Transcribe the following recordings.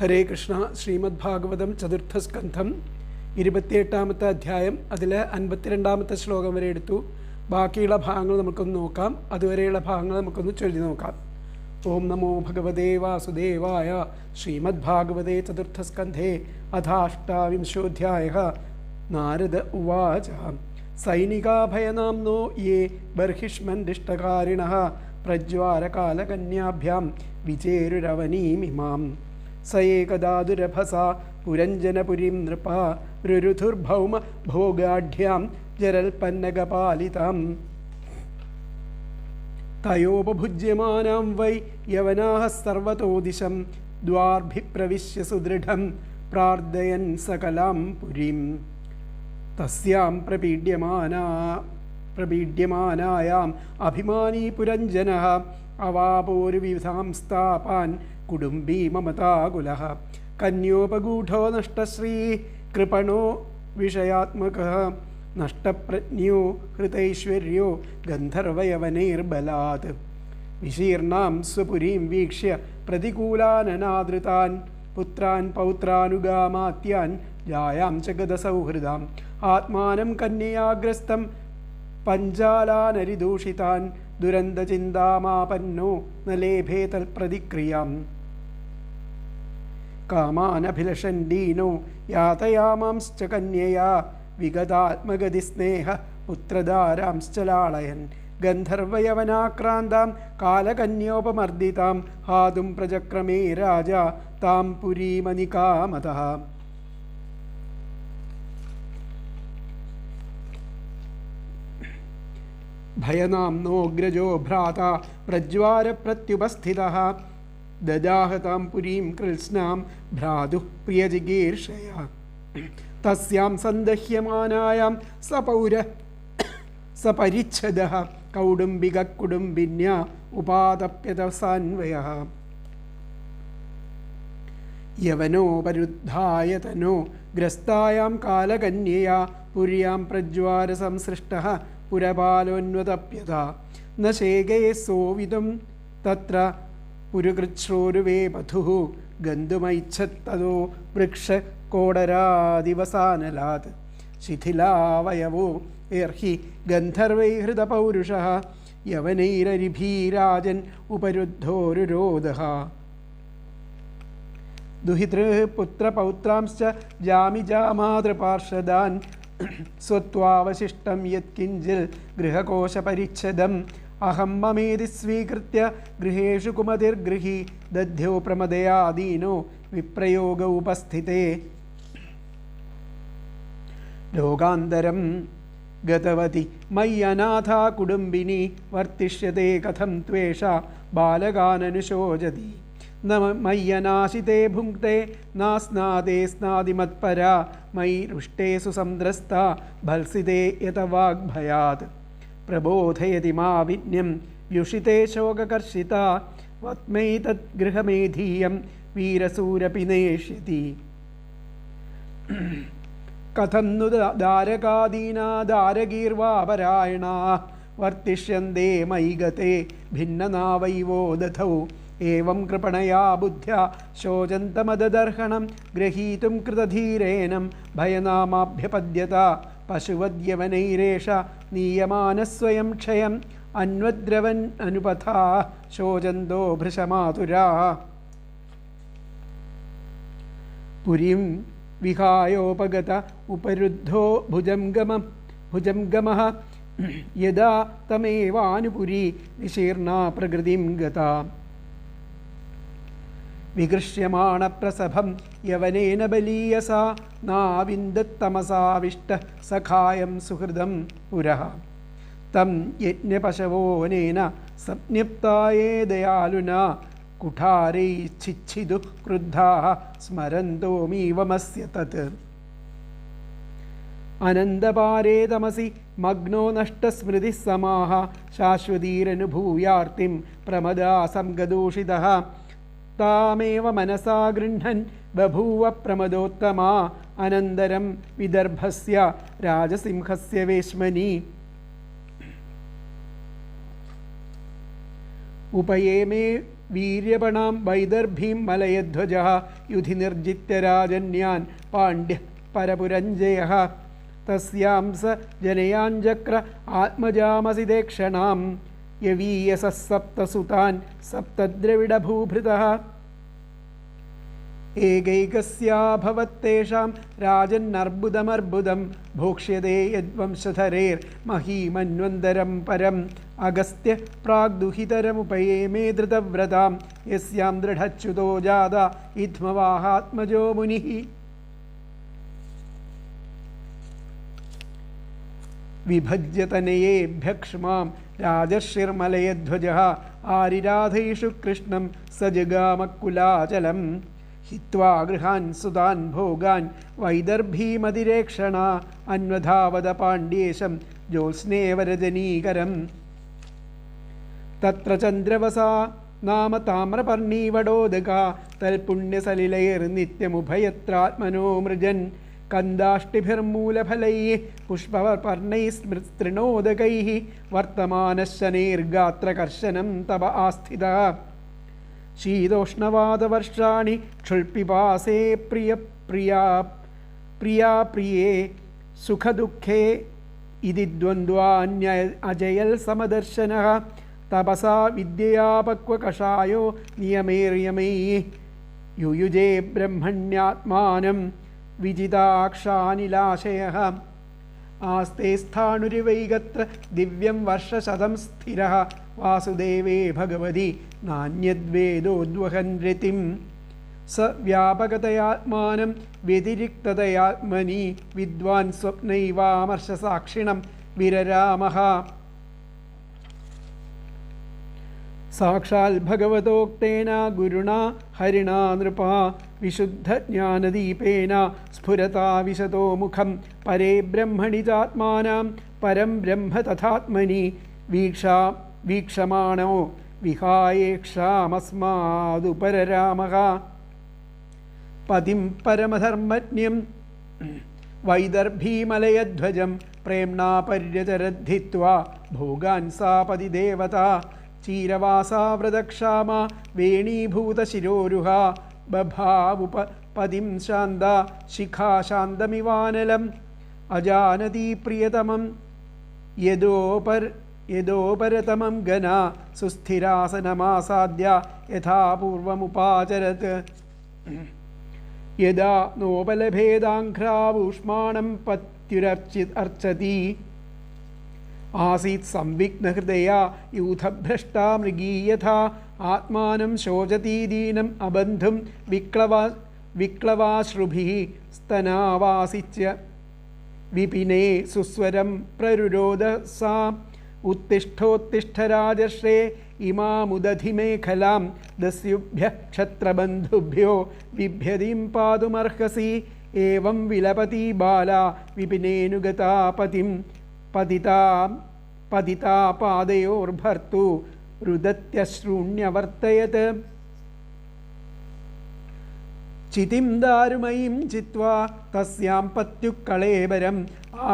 ഹരേ കൃഷ്ണ. ശ്രീമദ് ഭാഗവതം ചതുർത്ഥസ്കന്ധം 28-ാമത്തെ അധ്യായം, അതിൽ 52-ാമത്തെ ശ്ലോകം വരെ എടുത്തു. ബാക്കിയുള്ള ഭാഗങ്ങൾ നമുക്കൊന്ന് നോക്കാം. അതുവരെയുള്ള ഭാഗങ്ങൾ നമുക്കൊന്ന് ചൊല്ലി നോക്കാം. ഓം നമോ ഭഗവതേ വാസുദേവായ. ശ്രീമദ് ഭാഗവതേ ചതുർത്ഥസ്കന്ധേ അഥാഷ്ടാവിംശോऽധ്യായः. നാരദ ഉവാച. സൈനികാഭയനാംനോ യേ ബർഹിഷ്മന്ദിഷ്ടകാരിണഃ പ്രജ്വാരകാലകന്യാഭ്യാം വിചേരുരവനീമിമാം. സ ഏകദാ ദുരഭസാ പുരഞ്ജനപുരീം നൃപാ രുരുധുർഭൗമ ഭോഗാഢ്യാം ജരൽപന്നഗപാലിതാം. തയോപഭുജ്യമാനാം വൈ യവനാഃ സർവതോ ദിശം ദ്വാർഭിപ്രവിശ്യ സുദൃഢം പ്രാർത്ഥയൻ സകലാം പുരീം. തസ്യാം പ്രപീഡ്യമാനായാം അഭിമാനീ പുരഞ്ജനഃ അവാപോരുവിധാം സ്ഥാപാൻ കുടുംബീ മമതാകുലഃ. കന്യോപഗൂഢോ നഷ്ടശ്രീ കൃപണോ വിഷയാത്മകഃ നഷ്ടപ്രജ്ഞോ ഹൃതൈശ്വര്യോ ഗന്ധർവയവനൈർബലാത്. വിശീർണാം സ്വപുരീം വീക്ഷ്യ പ്രതികൂലാനനാദൃതാൻ പുത്രാൻ പൗത്രാനുഗാമാത്യാൻ ജായാം ച ഗതസൗഹൃദാം. ആത്മാനം കന്യയാഗ്രസ്തം പഞ്ചാലാനരിദൂഷിതാൻ ദുരന്തചിന്താമാപന്നോ ന ലേഭേ തൽപ്രതിക്രിയാം. കാമാനഭിലഷൻ ദീനോ യാതയാമാംശ്ച കന്യയാ വിഗതാത്മഗതിസ്നേഹ പുത്രധാരാംശ്ച ലാളയൻ. ഗന്ധർവയവനാക്രാന്താം കാലകന്യോപമർദിതാം ഹാതും പ്രചക്രമേ രാജാ താം പുരീമനികാമതഃ. ഭയനാംനോഗ്രജോ ഭ്രാതാ പ്രജ്വാരപ്രത്യുപസ്ഥിതഃ ദദാഹതാം പുരീം കൃത്സ്നാം ഭ്രാതുഃ പ്രിയജിഗീർഷയാ. തസ്യാം സന്ദഹ്യമാനായാം സപരിച്ഛദഃ കൗടുംബികകുടുംബിന്യാ ഉപാതപ്യതസാന്വയഃ. യവനോപരുദ്ധായതനോ ഗ്രസ്തായാം കാലകന്യയാ പുര്യാം പ്രജ്വാരസംസൃഷ്ടഃ പുരപാലോന്വതപ്യത. ന ശേകേ സോവിതും തത്ര പുരുകൃച്ഛ്രോരുവേ വധുഃ ഗന്ധുമൈച്ഛത്തതോ വൃക്ഷകോടരാദിവസാനലാത്. ശിഥിലാവയവോ യർഹി ഗന്ധർവൈഹൃതപൗരുഷഃ യവനൈരരിഭീരാജൻ ഉപരുദ്ധോരുരോധഃ. ദുഹിതൃഃ പുത്രപൗത്രാംശ്ച ജാമിജാമാതൃപാർഷദാൻ സ്വത്വാവശിഷ്ടം യത്കിഞ്ചിൽ ഗൃഹകോശപരിച്ഛദം. അഹം മമേതി സ്വീകൃത്യ ഗൃഹേഷു കുമതിർഗൃഹീ ദധ്യോ പ്രമദയാദീനോ വിപ്രയോഗ ഉപസ്ഥിതേ. ലോകാന്തരം ഗതവതി മയ്യനാഥാ കുടുംബിനി വർത്തിഷ്യത്തെ കഥം ത്വേഷാ ബാലകാനനുശോചതി. ന മയ്യനാശിതേ ഭുങ്ക്തേ നാസ്നാദേ സ്നാദിമത്പരാ മയി രുഷ്ടേ സുസംദ്രസ്താ ഭത്സിതേ യത വാഗ്ഭയാത്. പ്രബോധയതി മാ വിജ്ഞം വ്യുഷിതേ ശോകകർഷിതാ വത്മൈതദ് ഗൃഹമേധീയം വീരസൂരപി നേഷ്യതി. കഥം नु दारकादीना दारगीर्वापरायणा वर्तिष्यन्ते मयि गते भिन्ननावैवो दधौ. एवं कृपणया बुद्ध्या शोचन्तमददर्हणं ग्रहीतुं कृतधीरेण भयनामाभ्यपद्यत. पशुवद्यवनैरेष नीयमानस्वयं क्षयम् अन्वद्रवन् अनुपथा शोचन्तो भृशमातुराः. पुरीं विहायोपगत उपरुद्धो भुजङ्गमः यदा तमेवानुपुरी विशीर्णा प्रकृतिं गता. विगृह्यमाणप्रसभं यवनेन बलीयसा नाविन्दत्तमसाविष्टः सखायं सुहृदं पुरः. तं यज्ञपशवोनेन संज्ञप्ताये दयालुना कुठारैश्चिच्छिदुः क्रुद्धाः स्मरन्तोमीवमस्य तत्. अनन्दपारे तमसि मग्नो नष्टस्मृतिः समाः शाश्वतीरनुभूयार्तिं प्रमदा संगदूषितः. तामेव मनसा गृह्णन् बभूव प्रमदोत्तमा अनन्तरं विदर्भस्य राजसिंहस्य वेश्मनि. उपयेमे വീര്യപണാം വൈദർഭീം മലയധ്വജഃ യുധി നിർജിത്യ രാജന്യാൻ പാണ്ഡ്യ പരപുരഞ്ജയഃ തസ്യാം സ ജനയാഞ്ചക്ര ആത്മജാമസിദേക്ഷണാം യവീയസഃ സപ്തസുതാൻ സപ്തദ്രവിഡഭൂഭൃതഃ ഏകൈകസ്യാഭവത്തേഷാം രാജന്നർബുദമർബുദം ഭോക്ഷ്യതേ യദ്വംശധരേർ മഹീമന്വന്തരം പരം അഗസ്ത്യ പ്രാഗ്ദുഹിതരമുപയേമേ ധൃതവ്രതാം യസ്യാം ദൃഢച്യുതോ ജാത ഇധ്മവാഹാത്മജോ മുനിഃ. വിഭജ്യതനയേഭ്യക്ഷ്മാം രാജർഷിർമലയധ്വജഃ ആരിരാധൈഷു കൃഷ്ണം സജഗാമക്കുലാചലം ഹിത്വാ ഗൃഹാൻ സുതാൻ ഭോഗാൻ വൈദർഭീമതിരേക്ഷണ അന്വധാവത പാണ്ഡ്യേശം ജ്യോത്സ്നേവരജനീകരം. തത്ര ചന്ദ്രവസാ നാമ താമ്രപർണീവടോദക തൽപുണ്യസലിലൈർനിത്യമുഭയത്രാത്മനോ മൃജൻ കന്ദാഷ്ടിഭിർമൂലഫലൈः പുഷ്പവർണൈസ്മൃതൃണോദകൈः വർത്തമാനശനൈർഗാത്രകർശനം തപ ആസ്ഥിതഃ. ശീതോഷ്ണവാദവർഷാണി ക്ഷുൽപിപാസേ പ്രിയേ സുഖദുഃഖേ ഇതി ദ്വന്ദ്വാന്യ അജയൽ സമദർശനഃ തപസാ വിദ്യയാപക്വകഷായോ നിയമൈർയമൈः യുയുജേ ബ്രഹ്മണ്യാത്മാനം വിജിതാക്ഷാനിലാശയഃ. ആസ്തേ സ്ഥാണുരിവൈകത്ര ദിവ്യം വർഷശതം സ്ഥിരഃ വാസുദേവേ ഭഗവതി നാന്യദ്വേദോദ്വഹൻ രതിം. സ വ്യാപകതയാത്മാനം വ്യതിരിക്തതയാത്മനി വിദ്വാൻ സ്വപ്നൈവാമർഷസാക്ഷിണം വിരരാമഃ. സാക്ഷാൽ ഭഗവതോക്തേന ഗുരുണാ ഹരിണാ നൃപാ വിശുദ്ധജ്ഞാനദീപേന സ്ഫുരതാ വിശദോ മുഖം പരേ ബ്രഹ്മണി ചാത്മാനാം പരം ബ്രഹ്മ തഥാത്മനി വീക്ഷമാണോ വിഹായേക്ഷാമസ്മാദുപരരാമഃ. പതിം പരമധർമ്മജ്ഞം വൈദർഭീമലയധ്വജം പ്രേംണാ പര്യചരദ്ധിത്വാ ഭോഗാൻ സാ പതിദേവതാ ചീരവാസാവ്രതക്ഷാമ വേണീഭൂതശിരോരുഹ ബഭാവുപ പതിം ശാന്ത ശിഖാശാന്തമിവാനലം അജാനതീ പ്രിയതമം യദോപരതമം ഗന സുസ്ഥിരാസനമാസാദ്യ യഥാപൂർവമുപാചരത്. യദാ നോപലഭേദാഘ്രാവൂഷ്മാണം പത്യുരർച്ചതി ആസീത് സംവിഘ്നഹൃദയാ യൂഥഭ്രഷ്ടാ മൃഗീയഥാ ആത്മാനം ശോചതീ ദീനം അബന്ധും വിക്ലവാശ്രുഭിः സ്തനാവാസിച്യ വിപിനേ സുസ്വരം പ്രരുരോധ സാ ഉത്തിഷ്ഠോത്തിഷ്ഠ രാജർഷേ ഇമാമുദധിമേഖലാം ദസ്യുഭ്യഃ ക്ഷത്രബന്ധുഭ്യോ ബിഭ്യതിം പാതുമർഹസി. ഏവം വിലപതി ബാല വിപിനേനുഗതാ പതിം പതിതാ പാദയോർഭർത്തു രുദത്യശ്രൂണ്യവർത്തയത്. ചിതിം ദാരുമയീം ചിത്വാ തസ്യാം പത്യുക്കളേബരം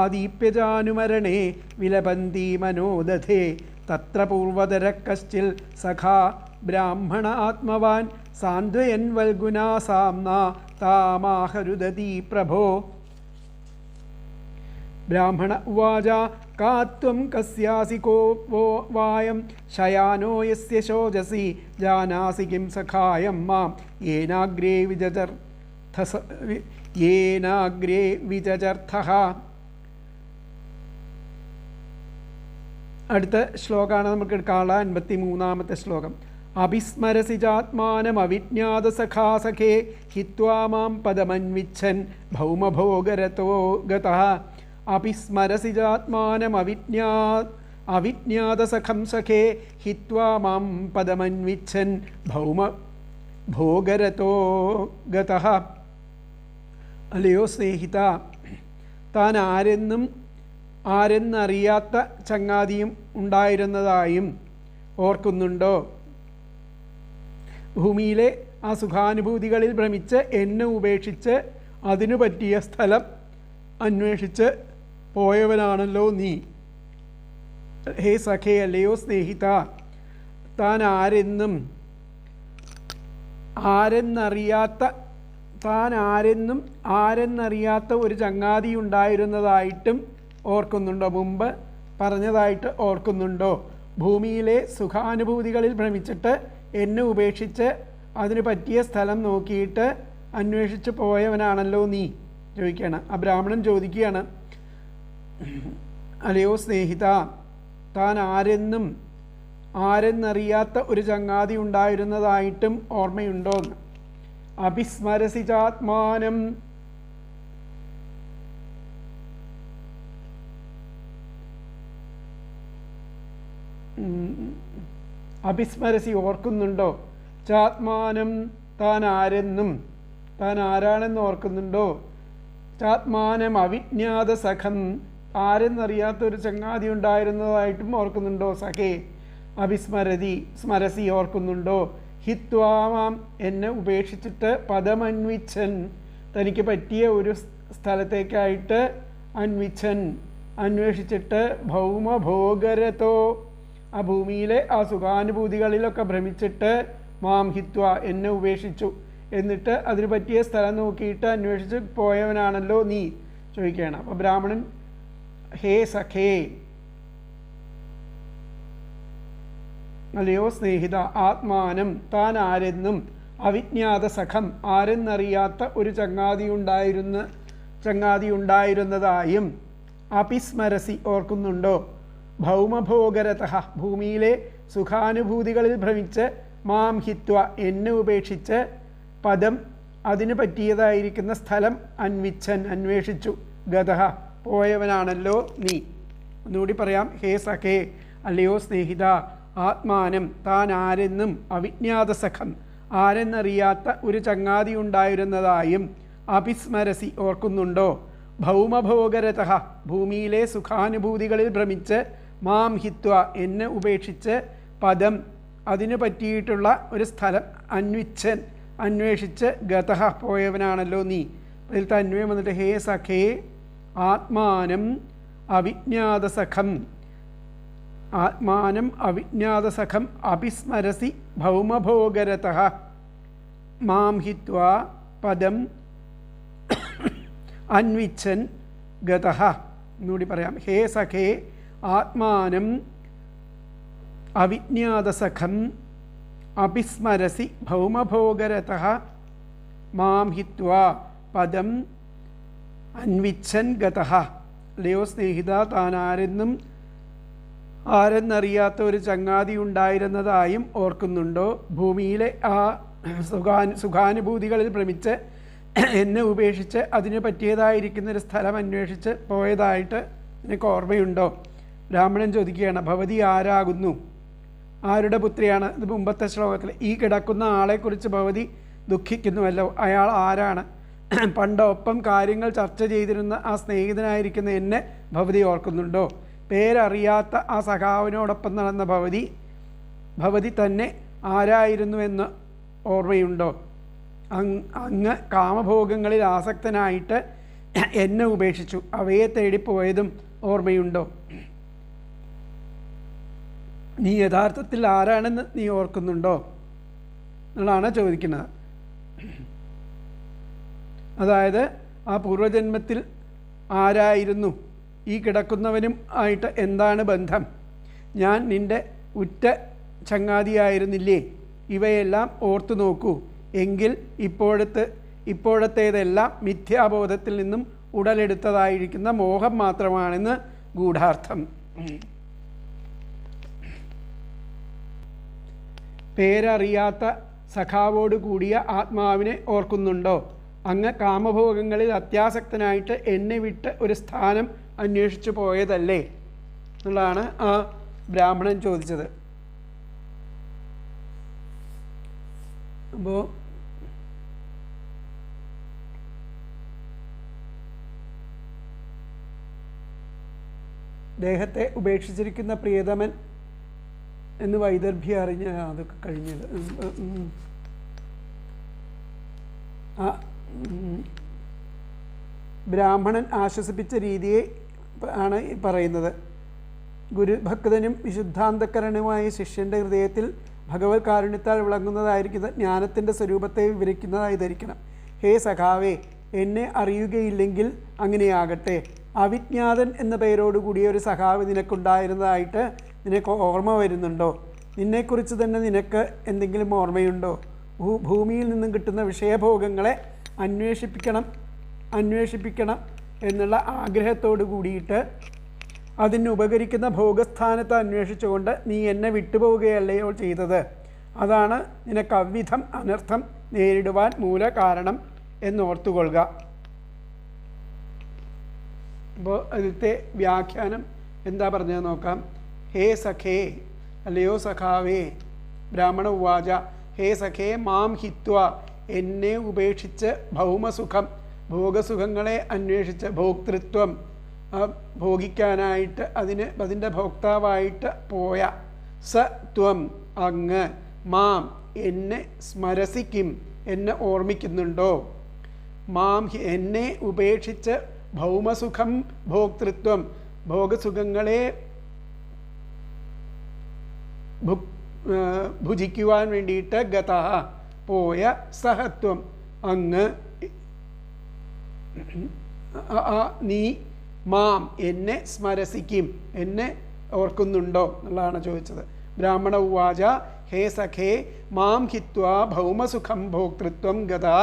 ആദീപ്യജാനുമരണേ വിലപന്തി മനോദധേ. തത്ര പൂർവതര കശ്ചിൽ സഖാ ബ്രാഹ്മണ ആത്മവാൻ സാന്ത്വയൻ വൽഗുനാ സാംനാ താമാഹരുദതി പ്രഭോ. ബ്രാഹ്മണ ഉവാച കാ ത്വം കസ്യാസി കോ വോ വായം ശയാനോ യസ്യ ശോചസി ജാനാസി കിം സഖായം മാം യേനാഗ്രേ വിചചർത്ഥഃ. അടുത്ത ശ്ലോകമാണ് നമുക്ക് എടുക്കാനുള്ള 53-ാമത്തെ ശ്ലോകം. അഭിസ്മരസി ചാത്മാനമവിജ്ഞാതസഖാ സഖേ ഹിത്വാ മാം പദമന്വിച്ഛൻ ഭൗമഭോഗരതോ ഗതഃ. അഭിസ്മരസി ചാത്മാനമവിജ്ഞാതസഖം സഖേ ഹിത്വാ മാം പദമന്വിച്ഛൻ ഭൗമഭോഗരതോ ഗതഃ. അല്ലയോ സ്നേഹിത, താൻ ആരെന്നറിയാത്ത ചങ്ങാതിയും ഉണ്ടായിരുന്നതായും ഓർക്കുന്നുണ്ടോ? ഭൂമിയിലെ ആ സുഖാനുഭൂതികളിൽ ഭ്രമിച്ച് എന്നെ ഉപേക്ഷിച്ച് അതിനു പറ്റിയ സ്ഥലം അന്വേഷിച്ച് പോയവനാണല്ലോ നീ. ഹേ സഖേ, അല്ലയോ സ്നേഹിത, താൻ ആരെന്നും ആരെന്നറിയാത്ത ഒരു ചങ്ങാതി ഉണ്ടായിരുന്നതായിട്ടും ഓർക്കുന്നുണ്ടോ? മുമ്പ് പറഞ്ഞതായിട്ട് ഓർക്കുന്നുണ്ടോ? ഭൂമിയിലെ സുഖാനുഭൂതികളിൽ ഭ്രമിച്ചിട്ട് എന്നെ ഉപേക്ഷിച്ച് അതിന് പറ്റിയ സ്ഥലം നോക്കിയിട്ട് അന്വേഷിച്ച് പോയവനാണല്ലോ നീ ചോദിക്കുകയാണ്. ആ ബ്രാഹ്മണൻ ചോദിക്കുകയാണ്, അല്ലയോ സ്നേഹിത, താൻ ആരെന്നറിയാത്ത ഒരു ചങ്ങാതി ഉണ്ടായിരുന്നതായിട്ടും ഓർമ്മയുണ്ടോ എന്ന്. അഭിസ്മരസി ചാത്മാനം, അഭിസ്മരസി ഓർക്കുന്നുണ്ടോ? ചാത്മാനം, താൻ ആരാണെന്ന് ഓർക്കുന്നുണ്ടോ? ചാത്മാനം അവിജ്ഞാത സഖം, ആരെന്നറിയാത്തൊരു ചങ്ങാതി ഉണ്ടായിരുന്നതായിട്ടും ഓർക്കുന്നുണ്ടോ? സഖേ സ്മരസി ഓർക്കുന്നുണ്ടോ? ഹിത്വാമാം, എന്നെ ഉപേക്ഷിച്ചിട്ട് പദമന്വിച്ഛൻ, തനിക്ക് പറ്റിയ ഒരു സ്ഥലത്തേക്കായിട്ട് അന്വേഷിച്ചിട്ട് ഭൗമഭോഗരതോ, ആ ഭൂമിയിലെ ആ സുഖാനുഭൂതികളിലൊക്കെ ഭ്രമിച്ചിട്ട് മാം ഹിത്വ, എന്നെ ഉപേക്ഷിച്ചു, എന്നിട്ട് അതിന് പറ്റിയ സ്ഥലം നോക്കിയിട്ട് അന്വേഷിച്ച് പോയവനാണല്ലോ നീ ചോദിക്കുകയാണ്. അപ്പോൾ ബ്രാഹ്മണൻ, ഹേ സഖേ, അല്ലയോ സ്നേഹിത, ആത്മാനം, താൻ ആരെന്നും അവിജ്ഞാത സഖം, ആരെന്നറിയാത്ത ഒരു ചങ്ങാതി ഉണ്ടായിരുന്നതായും അപിസ്മരസി ഓർക്കുന്നുണ്ടോ? ഭൗമഭോഗരത, ഭൂമിയിലെ സുഖാനുഭൂതികളിൽ ഭ്രമിച്ച് മാം ഹിത്വ, എന്നെ ഉപേക്ഷിച്ച് പദം, അതിന് പറ്റിയതായിരിക്കുന്ന സ്ഥലം അന്വേഷിച്ചു, ഗതഃ, പോയവനാണല്ലോ നീ. ഒന്നുകൂടി പറയാം. ഹേ സഖേ, അല്ലയോ സ്നേഹിത, ആത്മാനം, താൻ ആരെന്നും അവിജ്ഞാത സഖം, ആരെന്നറിയാത്ത ഒരു ചങ്ങാതി ഉണ്ടായിരുന്നതായും അപിസ്മരസി ഓർക്കുന്നുണ്ടോ? ഭൗമഭോഗരത, ഭൂമിയിലെ സുഖാനുഭൂതികളിൽ ഭ്രമിച്ച് മാം ഹിത്വ, എന്നെ ഉപേക്ഷിച്ച് പദം, അതിന് പറ്റിയിട്ടുള്ള ഒരു സ്ഥലം അന്വേഷിച്ച് ഗതഃ, പോയവനാണല്ലോ നീ. അതിലത്തെ അന്വയം വന്നിട്ട് ഹേ സഖേ ആത്മാനം അവിജ്ഞാതസഖം, അഭിസ്മരസി ഭൗമഭോഗരതഃ മാം ഹിത്വാ പദം അന്വിച്ഛൻ ഗതഃ. എന്നുകൂടി പറയാം. ഹേ സഖേ ആത്മാനം അവിജ്ഞാതസഖം അഭിസ്മരസി ഭൗമഭോഗരതഃ മാം ഹിത്വാ പദം അന്വിച്ഛൻ ഗതഃ. അല്ലയോ സ്നേഹിത, താൻ ആരെന്നറിയാത്ത ഒരു ചങ്ങാതി ഉണ്ടായിരുന്നതായും ഓർക്കുന്നുണ്ടോ? ഭൂമിയിലെ ആ സുഖാനുഭൂതികളിൽ ഭ്രമിച്ച് എന്നെ ഉപേക്ഷിച്ച് അതിന് പറ്റിയതായിരിക്കുന്നൊരു സ്ഥലം അന്വേഷിച്ച് പോയതായിട്ട് നിനക്ക് ഓർമ്മയുണ്ടോ? ബ്രാഹ്മണൻ ചോദിക്കുകയാണ്, ഭവതി ആരാകുന്നു? ആരുടെ പുത്രിയാണ്? ഇത് മുമ്പത്തെ ശ്ലോകത്തിൽ ഈ കിടക്കുന്ന ആളെക്കുറിച്ച് ഭവതി ദുഃഖിക്കുന്നുവല്ലോ, അയാൾ ആരാണ്? പണ്ട് ഒപ്പം കാര്യങ്ങൾ ചർച്ച ചെയ്തിരുന്ന ആ സ്നേഹിതനായിരിക്കുന്ന എന്നെ ഭവതി ഓർക്കുന്നുണ്ടോ? പേരറിയാത്ത ആ സഖാവിനോടൊപ്പം നടന്ന ഭവതി തന്നെ ആരായിരുന്നുവെന്ന് ഓർമ്മയുണ്ടോ? അങ്ങ് കാമഭോഗങ്ങളിൽ ആസക്തനായിട്ട് എന്നെ ഉപേക്ഷിച്ചു, അവയെ തേടിപ്പോയതും ഓർമ്മയുണ്ടോ? നീ യഥാർത്ഥത്തിൽ ആരാണെന്ന് നീ ഓർക്കുന്നുണ്ടോ എന്നുള്ളതാണ് ചോദിക്കുന്നത്. അതായത് ആ പൂർവജന്മത്തിൽ ആരായിരുന്നു? ഈ കിടക്കുന്നവനും ആയിട്ട് എന്താണ് ബന്ധം? ഞാൻ നിൻ്റെ ഉറ്റ ചങ്ങാതിയായിരുന്നില്ലേ? ഇവയെല്ലാം ഓർത്തു നോക്കൂ. എങ്കിൽ ഇപ്പോഴത്തേതെല്ലാം മിഥ്യാബോധത്തിൽ നിന്നും ഉടലെടുത്തതായിരിക്കുന്ന മോഹം മാത്രമാണെന്ന് ഗൂഢാർത്ഥം. പേരറിയാത്ത സഖാവോട് കൂടിയ ആത്മാവിനെ ഓർക്കുന്നുണ്ടോ? അങ്ങ് കാമഭോഗങ്ങളിൽ അത്യാസക്തനായിട്ട് എന്നെ വിട്ട് ഒരു സ്ഥാനം അന്വേഷിച്ചു പോയതല്ലേ എന്നുള്ളതാണ് ആ ബ്രാഹ്മണൻ ചോദിച്ചത്. അപ്പോൾ ദേഹത്തെ ഉപേക്ഷിച്ചിരിക്കുന്ന പ്രിയതമൻ എന്ന് വൈദർഭ്യം അറിഞ്ഞ അതൊക്കെ കഴിഞ്ഞത് ബ്രാഹ്മണൻ ആശ്വസിപ്പിച്ച രീതിയെ ആണ് പറയുന്നത്. ഗുരുഭക്തനും വിശുദ്ധാന്തകരനുമായ ശിഷ്യൻ്റെ ഹൃദയത്തിൽ ഭഗവത് കാരുണ്യത്താൽ വിളങ്ങുന്നതായിരിക്കുന്ന ജ്ഞാനത്തിൻ്റെ സ്വരൂപത്തെ വിവരിക്കുന്നതായി ധരിക്കണം. ഹേ സഖാവേ, എന്നെ അറിയുകയില്ലെങ്കിൽ അങ്ങനെയാകട്ടെ. അവിജ്ഞാതൻ എന്ന പേരോടുകൂടിയ ഒരു സഖാവ് നിനക്കുണ്ടായിരുന്നതായിട്ട് നിനക്ക് ഓർമ്മ വരുന്നുണ്ടോ? നിന്നെക്കുറിച്ച് തന്നെ നിനക്ക് എന്തെങ്കിലും ഓർമ്മയുണ്ടോ? ഭൂമിയിൽ നിന്നും കിട്ടുന്ന വിഷയഭോഗങ്ങളെ അന്വേഷിപ്പിക്കണം എന്നുള്ള ആഗ്രഹത്തോടു കൂടിയിട്ട് അതിന് ഉപകരിക്കുന്ന ഭോഗസ്ഥാനത്ത് അന്വേഷിച്ചുകൊണ്ട് നീ എന്നെ വിട്ടുപോവുകയല്ലയോ ചെയ്തത്. അതാണ് നിനക്ക് അവിധം അനർത്ഥം നേരിടുവാൻ മൂല കാരണം എന്നോർത്തുകൊള്ളുക. അപ്പോൾ അതിലത്തെ വ്യാഖ്യാനം എന്താ പറഞ്ഞത് നോക്കാം. ഹേ സഖേ, അല്ലയോ സഖാവേ, ബ്രാഹ്മണ ഉവാച, ഹേ സഖേ മാം ഹിത്വ, എന്നെ ഉപേക്ഷിച്ച് ഭൗമസുഖം, ഭോഗസുഖങ്ങളെ അന്വേഷിച്ച് ഭോക്തൃത്വം, ഭോഗിക്കാനായിട്ട് അതിൻ്റെ ഭോക്താവായിട്ട് പോയ സ ത്വം, അങ്ങ്, മാം, എന്നെ സ്മരസിക്കും, എന്നെ ഓർമ്മിക്കുന്നുണ്ടോ? മാം, എന്നെ ഉപേക്ഷിച്ച് ഭൗമസുഖം ഭോക്തൃത്വം, ഭോഗസുഖങ്ങളെ ഭുജിക്കുവാൻ വേണ്ടിയിട്ട് ഗതഃ, പോയ, സഹത്വം, അങ്ങ്, നീ, മാം, എന്നെ സ്മരസിക്കും, എന്നെ ഓർക്കുന്നുണ്ടോ എന്നുള്ളതാണ് ചോദിച്ചത്. ബ്രാഹ്മണ ഉവാച, ഹേ സഖേ മാം ഹിത്വാ ഭൗമസുഖം ഭോക്തൃത്വം ഗതാ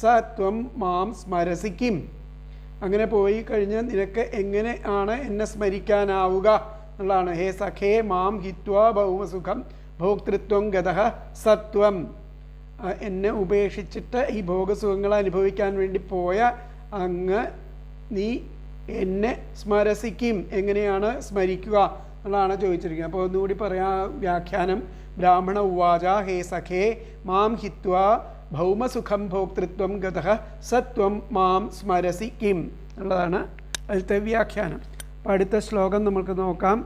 സത്വം മാം സ്മരസിക്കും. അങ്ങനെ പോയി കഴിഞ്ഞ് നിനക്ക് എങ്ങനെ ആണ് എന്നെ സ്മരിക്കാനാവുക എന്നുള്ളതാണ്. ഹേ സഖേ മാം ഹിത്വാ ഭൗമസുഖം ഭോക്തൃത്വം ഗതഃ സത്വം, എന്നെ ഉപേക്ഷിച്ചിട്ട് ഈ ഭോഗസുഖങ്ങൾ അനുഭവിക്കാൻ വേണ്ടി പോയ അങ്ങ്, നീ എന്നെ സ്മരസിക്കും, എങ്ങനെയാണ് സ്മരിക്കുക എന്നുള്ളതാണ് ചോദിച്ചിരിക്കുന്നത്. അപ്പോൾ ഒന്നുകൂടി പറയാം വ്യാഖ്യാനം. ബ്രാഹ്മണ ഉവാച, ഹേ സഖേ മാം ഹിത്വാ ഭൗമസുഖം ഭോക്തൃത്വം ഗതഃ സത്വം മാം സ്മരസിക്കും എന്നുള്ളതാണ് അതിലത്തെ വ്യാഖ്യാനം. അപ്പോൾ അടുത്ത ശ്ലോകം നമുക്ക് നോക്കാം.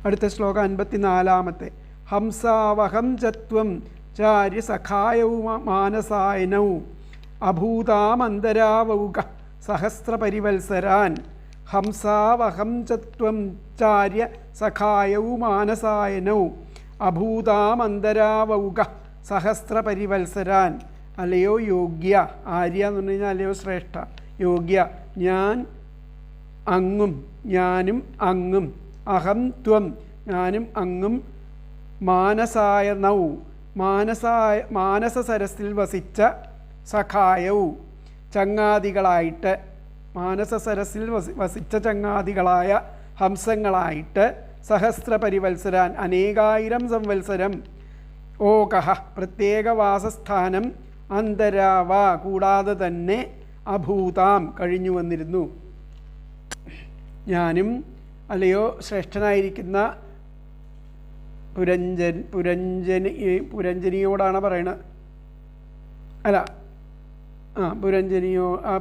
അടുത്ത ശ്ലോകം 54. ഹംസാവഹം ചത്വം ചാര്യ സഖായൗ മാനസായനൗ അഭൂതാമന്തരാവൗക സഹസ്രപരിവത്സരാൻ. ഹംസാവഹം ചത്വം ചാര്യ സഖായൗ മാനസായനൗ അഭൂതാമന്തരാവൗക സഹസ്രപരിവത്സരാൻ. അല്ലയോ യോഗ്യ, ആര്യ എന്ന് പറഞ്ഞു കഴിഞ്ഞാൽ അല്ലയോ ശ്രേഷ്ഠ, യോഗ്യ, ഞാൻ അങ്ങും, ഞാനും അങ്ങും, അഹം ത്വം, ഞാനും അങ്ങും, മാനസായനൗ, മാനസ സരസിൽ വസിച്ച, സഖായൗ, ചങ്ങാതികളായിട്ട്, മാനസ സരസിൽ വസിച്ച ചങ്ങാതികളായ ഹംസങ്ങളായിട്ട്, സഹസ്രപരിവത്സരാൻ, അനേകായിരം സംവത്സരം, ഓകഹ, പ്രത്യേക വാസസ്ഥാനം, അന്തരാവ, കൂടാതെ തന്നെ, അഭൂതാം, കഴിഞ്ഞു വന്നിരുന്നു. ഞാനും, അല്ലയോ ശ്രേഷ്ഠനായിരിക്കുന്ന പുരഞ്ജനിയോടാണ് പറയണത്. അല്ല,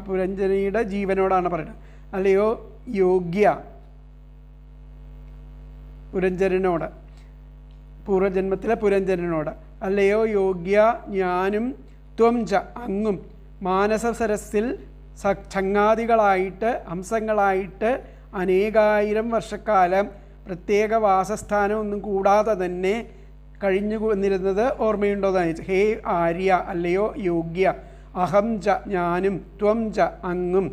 പുരഞ്ജനിയുടെ ജീവനോടാണ് പറയുന്നത്. അല്ലയോ യോഗ്യ, പുരഞ്ജനോട്, പൂർവജന്മത്തിലെ പുരഞ്ജനോട്, അല്ലയോ യോഗ്യ, ഞാനും, ത്വം ച, അങ്ങും, മാനസ സരസിൽ ചങ്ങാതികളായിട്ട്, ഹംസങ്ങളായിട്ട് അനേകായിരം വർഷക്കാലം പ്രത്യേക വാസസ്ഥാനം ഒന്നും കൂടാതെ തന്നെ കഴിഞ്ഞു വന്നിരുന്നത് ഓർമ്മയുണ്ടോയെന്ന് ചോദിച്ചു. ഹേ ആര്യ, അല്ലയോ യോഗ്യ, അഹം ച, ഞാനും, ത്വം ച, അങ്ങും,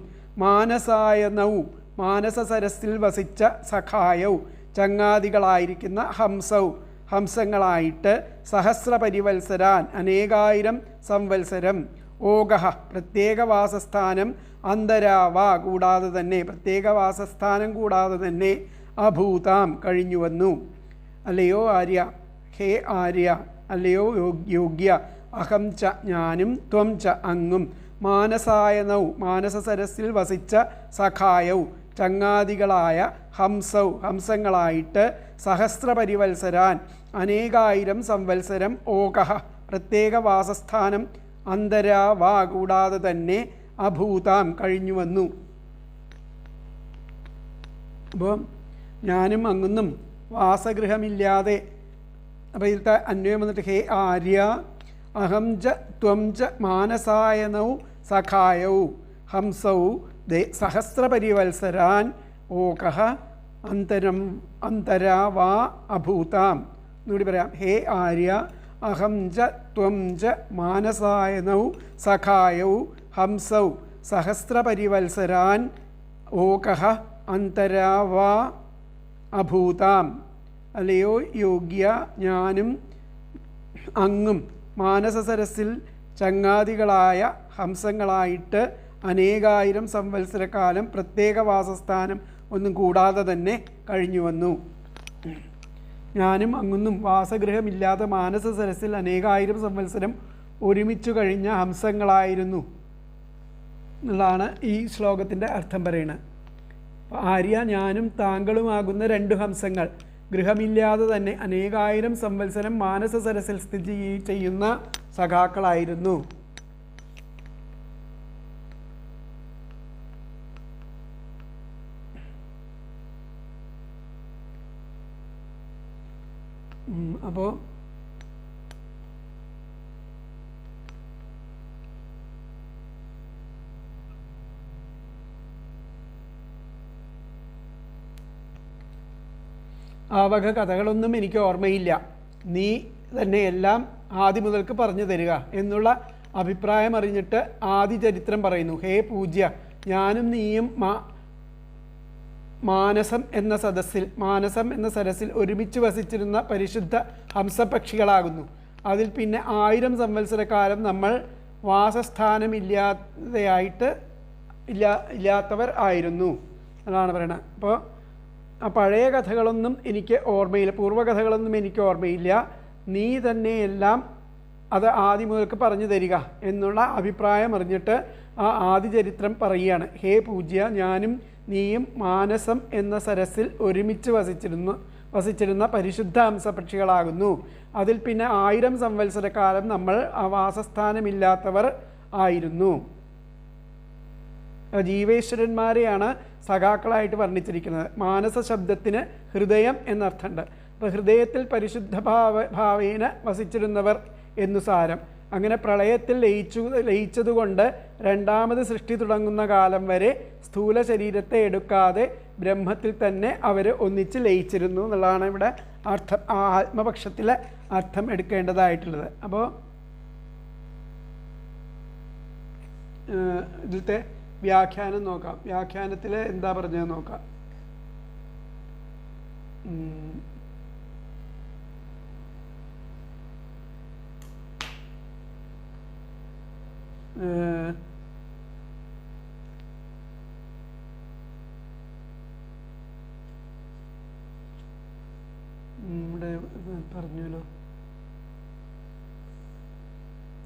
മാനസായനൗ, മാനസ സരസിൽ വസിച്ച, സഖായൗ, ചങ്ങാതികളായിരിക്കുന്ന, ഹംസൗ, ഹംസങ്ങളായിട്ട്, സഹസ്രപരിവത്സരാൻ, അനേകായിരം സംവത്സരം, ഓകഹ, പ്രത്യേക വാസസ്ഥാനം, അന്തരാവ, കൂടാതെ തന്നെ, പ്രത്യേക വാസസ്ഥാനം കൂടാതെ തന്നെ, അഭൂതാം, കഴിഞ്ഞു വന്നു. അല്ലയോ ആര്യ, ഹേ ആര്യ, അല്ലയോ യോഗ്യ, അഹം ച, ഞാനും, ത്വം ച, അങ്ങും, മാനസായനൗ, മാനസ സരസിൽ വസിച്ച, സഖായൗ, ചങ്ങാതികളായ, ഹംസൗ, ഹംസങ്ങളായിട്ട്, സഹസ്രപരിവത്സരാൻ, അനേകായിരം സംവത്സരം, ഓകഹ, പ്രത്യേക വാസസ്ഥാനം, അന്തരാവ, കൂടാതെ തന്നെ, അഭൂതാം, കഴിഞ്ഞു വന്നു. അപ്പോൾ ഞാനും അങ്ങുന്നും വാസഗൃഹമില്ലാതെ, അപ്പോൾ ഇതിലത്തെ അന്വയം വന്നിട്ട് ഹേ ആര്യ, അഹം ച, ത്വം ച, മാനസായനൗ, സഖായൗ, ഹംസൗ, സഹസ്രപരിവത്സരാൻ, ഓകഹ, അന്തരാവാ, അഭൂതാം, എന്നുകൂടി പറയാം. ഹേ ആര്യ അഹം ച ത്വം ച മാനസായനൗ സഖായൗ ഹംസൗ സഹസ്രപരിവത്സരാൻ ഓകഃ അന്തരാവാ അഭൂതാം. അല്ലയോ യോഗ്യ, ഞാനും അങ്ങും മാനസസരസിൽ ചങ്ങാതികളായ ഹംസങ്ങളായിട്ട് അനേകായിരം സംവത്സരക്കാലം പ്രത്യേക വാസസ്ഥാനം ഒന്നും കൂടാതെ തന്നെ കഴിഞ്ഞു വന്നു. ഞാനും അങ്ങൊന്നും വാസഗൃഹമില്ലാതെ മാനസസരസിൽ അനേകായിരം സംവത്സരം ഒരുമിച്ചു കഴിഞ്ഞ ഹംസങ്ങളായിരുന്നു എന്നുള്ളതാണ് ഈ ശ്ലോകത്തിൻ്റെ അർത്ഥം പറയുന്നത്. ആര്യ, ഞാനും താങ്കളുമാകുന്ന രണ്ട് ഹംസങ്ങൾ ഗൃഹമില്ലാതെ തന്നെ അനേകായിരം സംവത്സരം മാനസസരസിൽ സ്ഥിതി ചെയ്യുന്ന സഖാക്കളായിരുന്നു. അപ്പോൾ ആ വക കഥകളൊന്നും എനിക്ക് ഓർമ്മയില്ല. നീ തന്നെ എല്ലാം ആദ്യം മുതൽക്ക് പറഞ്ഞു തരിക എന്നുള്ള അഭിപ്രായം അറിഞ്ഞിട്ട് ആദി ചരിത്രം പറയുന്നു. ഹേ പൂജ്യ, ഞാനും നീയും മാനസം എന്ന സരസിൽ ഒരുമിച്ച് വസിച്ചിരുന്ന പരിശുദ്ധ ഹംസപക്ഷികളാകുന്നു. അതിൽ പിന്നെ 1000 സംവത്സരക്കാലം നമ്മൾ ഇല്ലാത്തവർ ആയിരുന്നു എന്നാണ് പറയണത്. അപ്പോൾ ആ പഴയ കഥകളൊന്നും എനിക്ക് ഓർമ്മയില്ല, പൂർവ്വകഥകളൊന്നും എനിക്ക് ഓർമ്മയില്ല. നീ തന്നെയെല്ലാം അത് ആദ്യം മുതൽക്ക് പറഞ്ഞു തരിക എന്നുള്ള അഭിപ്രായം അറിഞ്ഞിട്ട് ആ ആദിചരിത്രം പറയുകയാണ്. ഹേ പൂജ്യ, ഞാനും നീയും മാനസം എന്ന സരസിൽ ഒരുമിച്ച് വസിച്ചിരുന്ന പരിശുദ്ധ ഹംസപക്ഷികളാകുന്നു. അതിൽ പിന്നെ 1000 സംവത്സരക്കാലം നമ്മൾ വാസസ്ഥാനമില്ലാത്തവർ ആയിരുന്നു. ജീവേശ്വരന്മാരെയാണ് സഖാക്കളായിട്ട് വർണ്ണിച്ചിരിക്കുന്നത്. മാനസ ശബ്ദത്തിന് ഹൃദയം എന്നർത്ഥമുണ്ട്. അപ്പോൾ ഹൃദയത്തിൽ പരിശുദ്ധ ഭാവേന വസിച്ചിരുന്നവർ എന്നു സാരം. അങ്ങനെ പ്രളയത്തിൽ ലയിച്ചതുകൊണ്ട് രണ്ടാമത് സൃഷ്ടി തുടങ്ങുന്ന കാലം വരെ സ്ഥൂല ശരീരത്തെ എടുക്കാതെ ബ്രഹ്മത്തിൽ തന്നെ അവർ ഒന്നിച്ച് ലയിച്ചിരുന്നു എന്നുള്ളതാണ് ഇവിടെ അർത്ഥം, ആത്മപക്ഷത്തിലെ അർത്ഥം എടുക്കേണ്ടതായിട്ടുള്ളത്. അപ്പോൾ ഇതിലത്തെ വ്യാഖ്യാനം നോക്കാം. വ്യാഖ്യാനത്തിൽ എന്താ പറഞ്ഞത് നോക്കാം. ഇവിടെ പറഞ്ഞല്ലോ,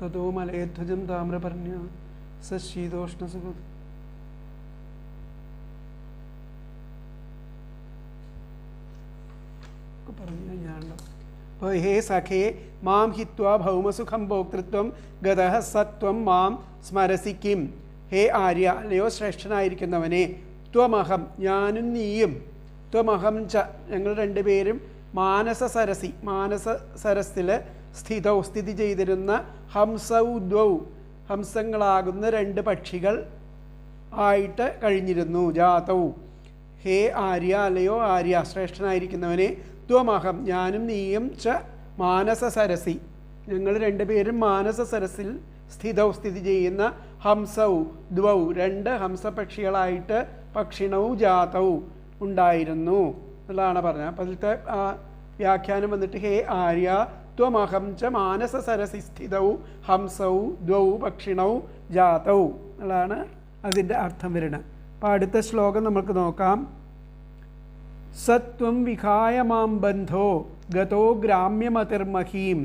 തതോ മലയധ്വജം താമ്രപർണ്യ സശീതോഷ്ണസുഖം. പറഞ്ഞു കഴിഞ്ഞാണല്ലോ. അപ്പോൾ ഹേ സഖേ മാം ഹിത്വാ ഭൗമസുഖം ഭോക്തൃത്വം ഗതഃ സത്വം മാം സ്മരസി കിം. ഹേ ആര്യ, അല്ലയോ ശ്രേഷ്ഠനായിരിക്കുന്നവനെ, ത്വമഹം ഞാനും നീയും, ത്വമഹം ച ഞങ്ങൾ രണ്ടുപേരും മാനസസരസിൽ സ്ഥിതി ചെയ്തിരുന്ന ഹംസൗദ്വൗ ഹംസങ്ങളാകുന്ന രണ്ട് പക്ഷികൾ ആയിട്ട് കഴിഞ്ഞിരുന്നു. ജാതൗ. ഹേ ആര്യ, അല്ലയോ ആര്യ ശ്രേഷ്ഠനായിരിക്കുന്നവനെ, ത്വമഹം ഞാനും നീയും ച മാനസസരസി ഞങ്ങൾ രണ്ടുപേരും മാനസസരസിൽ സ്ഥിതി ചെയ്യുന്ന ഹംസൗ ദ്വൗ രണ്ട് ഹംസപക്ഷികളായിട്ട് പക്ഷിണൗ ജാതൗ ഉണ്ടായിരുന്നു എന്നുള്ളതാണ് പറഞ്ഞത്. അപ്പം അതിലത്തെ വ്യാഖ്യാനം വന്നിട്ട് ഹേ ആര്യ ത്വമഹം ച മാനസസരസി സ്ഥിതൗ ഹംസൗ ദ്വൗ പക്ഷിണൗ ജാതൗ എന്നുള്ളതാണ് അതിൻ്റെ അർത്ഥം വരുന്നത്. അപ്പോൾ അടുത്ത ശ്ലോകം നമുക്ക് നോക്കാം. സത്വം വിഹായ മാം ബന്ധോ ഗതോ ഗ്രാമ്യമതിർമഹീം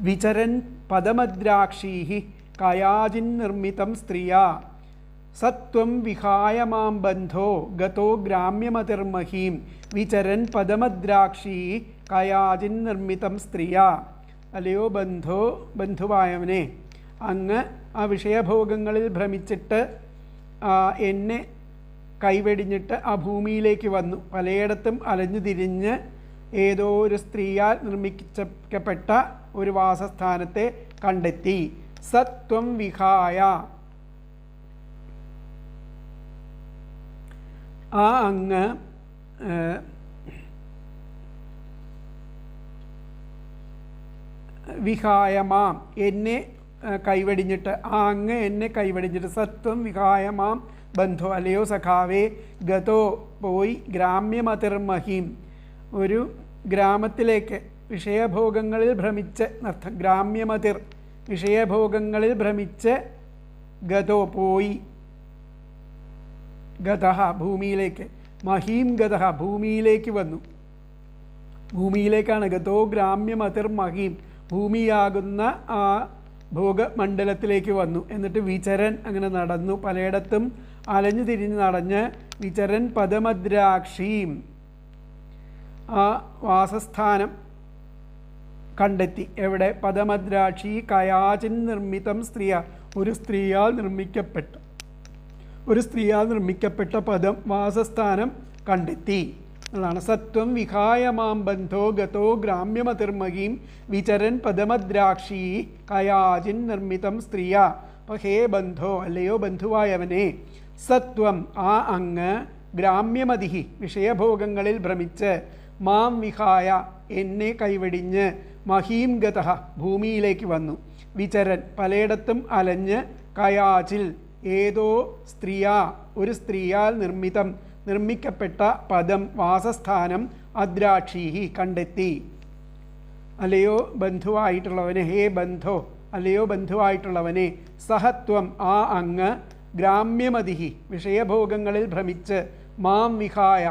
വിചരൻ പദമദ്രാക്ഷീ കയാജിന്നിർമ്മിതം സ്ത്രീയാ. സത്വം വിഹായ മാം ബന്ധോ ഗതോ ഗ്രാമ്യമതിർമഹീം വിചരൻ പദമദ്രാക്ഷീ കയാജിന്നിർമ്മിതം സ്ത്രീയാ. അല്ലയോ ബന്ധുവായവനെ, അങ്ങ് ആ വിഷയഭോഗങ്ങളിൽ ഭ്രമിച്ചിട്ട് എന്നെ കൈവെടിഞ്ഞിട്ട് ആ ഭൂമിയിലേക്ക് വന്നു. പലയിടത്തും അലഞ്ഞു തിരിഞ്ഞ് ഏതോ ഒരു സ്ത്രീയാൽ നിർമ്മിക്കപ്പെട്ട ഒരു വാസസ്ഥാനത്തെ കണ്ടെത്തി. സത്വം വിഹായ, ആ അങ്ങ് വിഹായമാം എന്നെ കൈവടിഞ്ഞിട്ട്, ആ അങ്ങ് എന്നെ കൈവടിഞ്ഞിട്ട്, സത്വം വിഹായമാം ബന്ധോ അല്ലയോ സഖാവേ, ഗതോ പോയി, ഗ്രാമ്യമതിർമഹീം ഒരു ഗ്രാമത്തിലേക്ക്, വിഷയഭോഗങ്ങളിൽ ഭ്രമിച്ച് അർത്ഥം, ഗ്രാമ്യമതിർ വിഷയഭോഗങ്ങളിൽ ഭ്രമിച്ച്, ഗതോ പോയി, ഗതഃ ഭൂമിയിലേക്ക്, മഹീം ഗതഃ ഭൂമിയിലേക്ക് വന്നു, ഭൂമിയിലേക്കാണ് ഗതോ ഗ്രാമ്യമതിർ മഹീം ഭൂമിയാകുന്ന ആ ഭോഗമണ്ഡലത്തിലേക്ക് വന്നു. എന്നിട്ട് വിചരൻ അങ്ങനെ നടന്നു, പലയിടത്തും അലഞ്ഞു തിരിഞ്ഞ് നടഞ്ഞ്, വിചരൻ പദമദ്രാക്ഷീം ആ വാസസ്ഥാനം കണ്ടെത്തി. എവിടെ? പദമദ്രാക്ഷി കയാചിൻ നിർമ്മിതം സ്ത്രീയ ഒരു സ്ത്രീയാൽ നിർമ്മിക്കപ്പെട്ട പദം വാസസ്ഥാനം കണ്ടെത്തി എന്നാണ്. സത്വം വിഹായമാം ബന്ധോ ഗതോ ഗ്രാമ്യമതിർമഹീം വിചരൻ പദമദ്രാക്ഷി കയാചിൻ നിർമ്മിതം സ്ത്രീയ. അപ്പോൾ ഹേ ബന്ധോ അല്ലയോ ബന്ധുവായവനെ, സത്വം ആ അങ്ങ്, ഗ്രാമ്യമതിഹി വിഷയഭോഗങ്ങളിൽ ഭ്രമിച്ച്, മാം വിഹായ എന്നെ കൈവടിഞ്ഞ്, മഹീം ഗതഃ ഭൂമിയിലേക്ക് വന്നു, വിചരൻ പലയിടത്തും അലഞ്ഞ്, കയാചിൽ ഏതോ സ്ത്രീയാ ഒരു സ്ത്രീയാൽ നിർമ്മിക്കപ്പെട്ട പദം വാസസ്ഥാനം അദ്രാക്ഷീഹി കണ്ടെത്തി. അല്ലയോ ബന്ധുവായിട്ടുള്ളവനെ, ഹേ ബന്ധോ അല്ലയോ ബന്ധുവായിട്ടുള്ളവനെ, സഹത്വം ആ അങ്ങ്, ഗ്രാമ്യമതിഹി വിഷയഭോഗങ്ങളിൽ ഭ്രമിച്ച്, മാം വിഹായ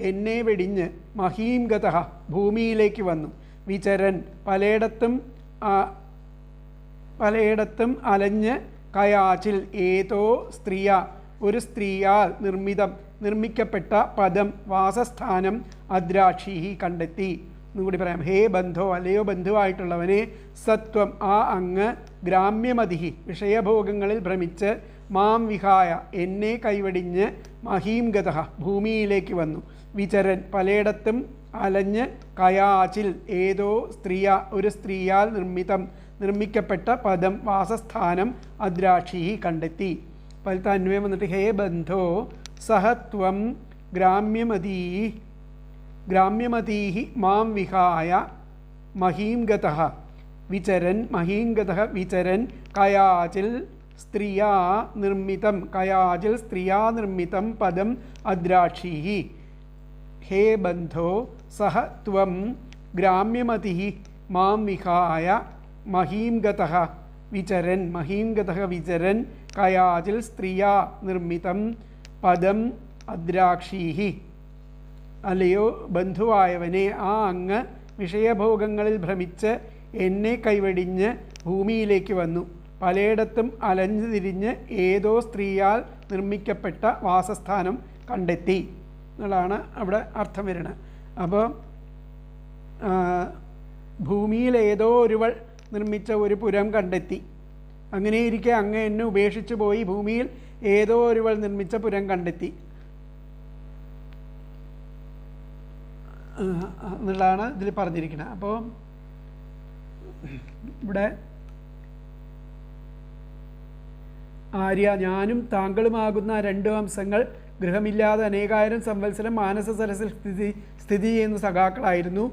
എന്നെ വെടിഞ്ഞ്, മഹീം ഗതഃ ഭൂമിയിലേക്ക് വന്നു, വിചരൻ പലയിടത്തും അലഞ്ഞ്, കയാച്ചിൽ ഏതോ സ്ത്രീയ ഒരു സ്ത്രീയാൽ നിർമ്മിക്കപ്പെട്ട പദം വാസസ്ഥാനം അദ്രാക്ഷീഹി കണ്ടെത്തി. എന്നുകൂടി പറയാം. ഹേ ബന്ധോ അല്ലയോ ബന്ധുവായിട്ടുള്ളവനെ, സത്വം ആ അങ്ങ്, ഗ്രാമ്യമതിഹി വിഷയഭോഗങ്ങളിൽ ഭ്രമിച്ച്, മാം വിഹായ എന്നെ കൈവടിഞ്ഞ്, മഹീം ഗതഃ ഭൂമിയിലേക്ക് വന്നു, വിചരൻ പലയിടത്തും അലഞ്ഞ്, കയാച്ചിൽ ഏതോ ഒരു സ്ത്രീയാൽ നിർമ്മിക്കപ്പെട്ട പദം വാസസ്ഥാനം അദ്രാക്ഷീഹി കണ്ടെത്തി. പലത്തെ അന്വയം വന്നിട്ട് ഹേ ബന്ധോ സഹത്വം ഗ്രാമ്യമതീഹി മാം വിഹായ മഹീം ഗതഃ വിചരൻ കയാചിൽ സ്ത്രീയാ നിർമ്മിതം പദം അദ്രാക്ഷീഹി. ഹേ ബന്ധോ സഹത്വം ഗ്രാമ്യമതിഹി മാം വിഹായ മഹീം ഗതഃ വിചരൻ കയാചിൽ സ്ത്രീയാ നിർമ്മിതം പദം അദ്രാക്ഷീഹി. അല്ലയോ ബന്ധുവായവനെ, ആ അങ്ങ് വിഷയഭോഗങ്ങളിൽ ഭ്രമിച്ച് എന്നെ കൈവടിഞ്ഞ് ഭൂമിയിലേക്ക് വന്നു, പലയിടത്തും അലഞ്ഞു തിരിഞ്ഞ് ഏതോ സ്ത്രീയാൽ നിർമ്മിക്കപ്പെട്ട വാസസ്ഥാനം കണ്ടെത്തി എന്നുള്ളതാണ് അവിടെ അർത്ഥം വരുന്നത്. അപ്പോൾ ഭൂമിയിൽ ഏതോ ഒരുവൾ നിർമ്മിച്ച ഒരു പുരം കണ്ടെത്തി, അങ്ങനെയിരിക്കെ അങ്ങ് എന്നെ ഉപേക്ഷിച്ചു പോയി, ഭൂമിയിൽ ഏതോ ഒരുവൾ നിർമ്മിച്ച പുരം കണ്ടെത്തി എന്നുള്ളതാണ് ഇതിൽ പറഞ്ഞിരിക്കുന്നത്. അപ്പോൾ ഇവിടെ ആര്യ ഞാനും താങ്കളുമാകുന്ന രണ്ട് വംശങ്ങൾ ഗൃഹമില്ലാതെ അനേകായിരം സംവത്സരം മാനസ സരസിൽ സ്ഥിതി ചെയ്യുന്ന സഖാക്കളായിരുന്നു.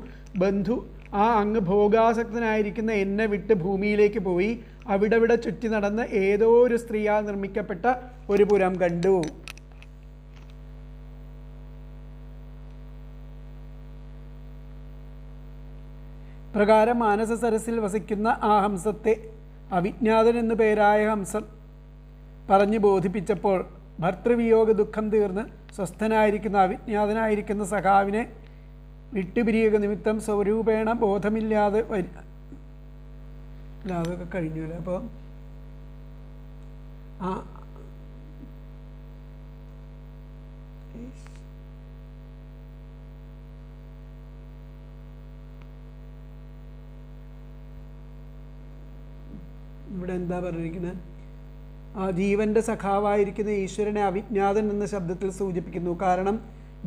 ബന്ധു ആ അങ്ങ് ഭോഗാസക്തനായിരിക്കുന്ന എന്നെ വിട്ട് ഭൂമിയിലേക്ക് പോയി അവിടെ ചുറ്റി നടന്ന് ഏതോ ഒരു സ്ത്രീയാൽ നിർമ്മിക്കപ്പെട്ട ഒരു പുരം കണ്ടു. പ്രകാരം മാനസ സരസിൽ വസിക്കുന്ന ആ ഹംസത്തെ അവിജ്ഞാതൻ എന്നു പേരായ ഹംസം പറഞ്ഞു ബോധിപ്പിച്ചപ്പോൾ ഭർത്തൃവിയോഗ ദുഃഖം തീർന്ന് സ്വസ്ഥനായിരിക്കുന്ന അവിജ്ഞാതനായിരിക്കുന്ന സഖാവിനെ വിട്ടുപിരിയുക നിമിത്തം സ്വരൂപേണ ബോധമില്ലാതെ അതൊക്കെ കഴിഞ്ഞില്ല. അപ്പോൾ ഇവിടെ എന്താ പറഞ്ഞിരിക്കുന്നത്? ആ ജീവൻ്റെ സഖാവായിരിക്കുന്ന ഈശ്വരനെ അവിജ്ഞാതൻ എന്ന ശബ്ദത്തിൽ സൂചിപ്പിക്കുന്നു. കാരണം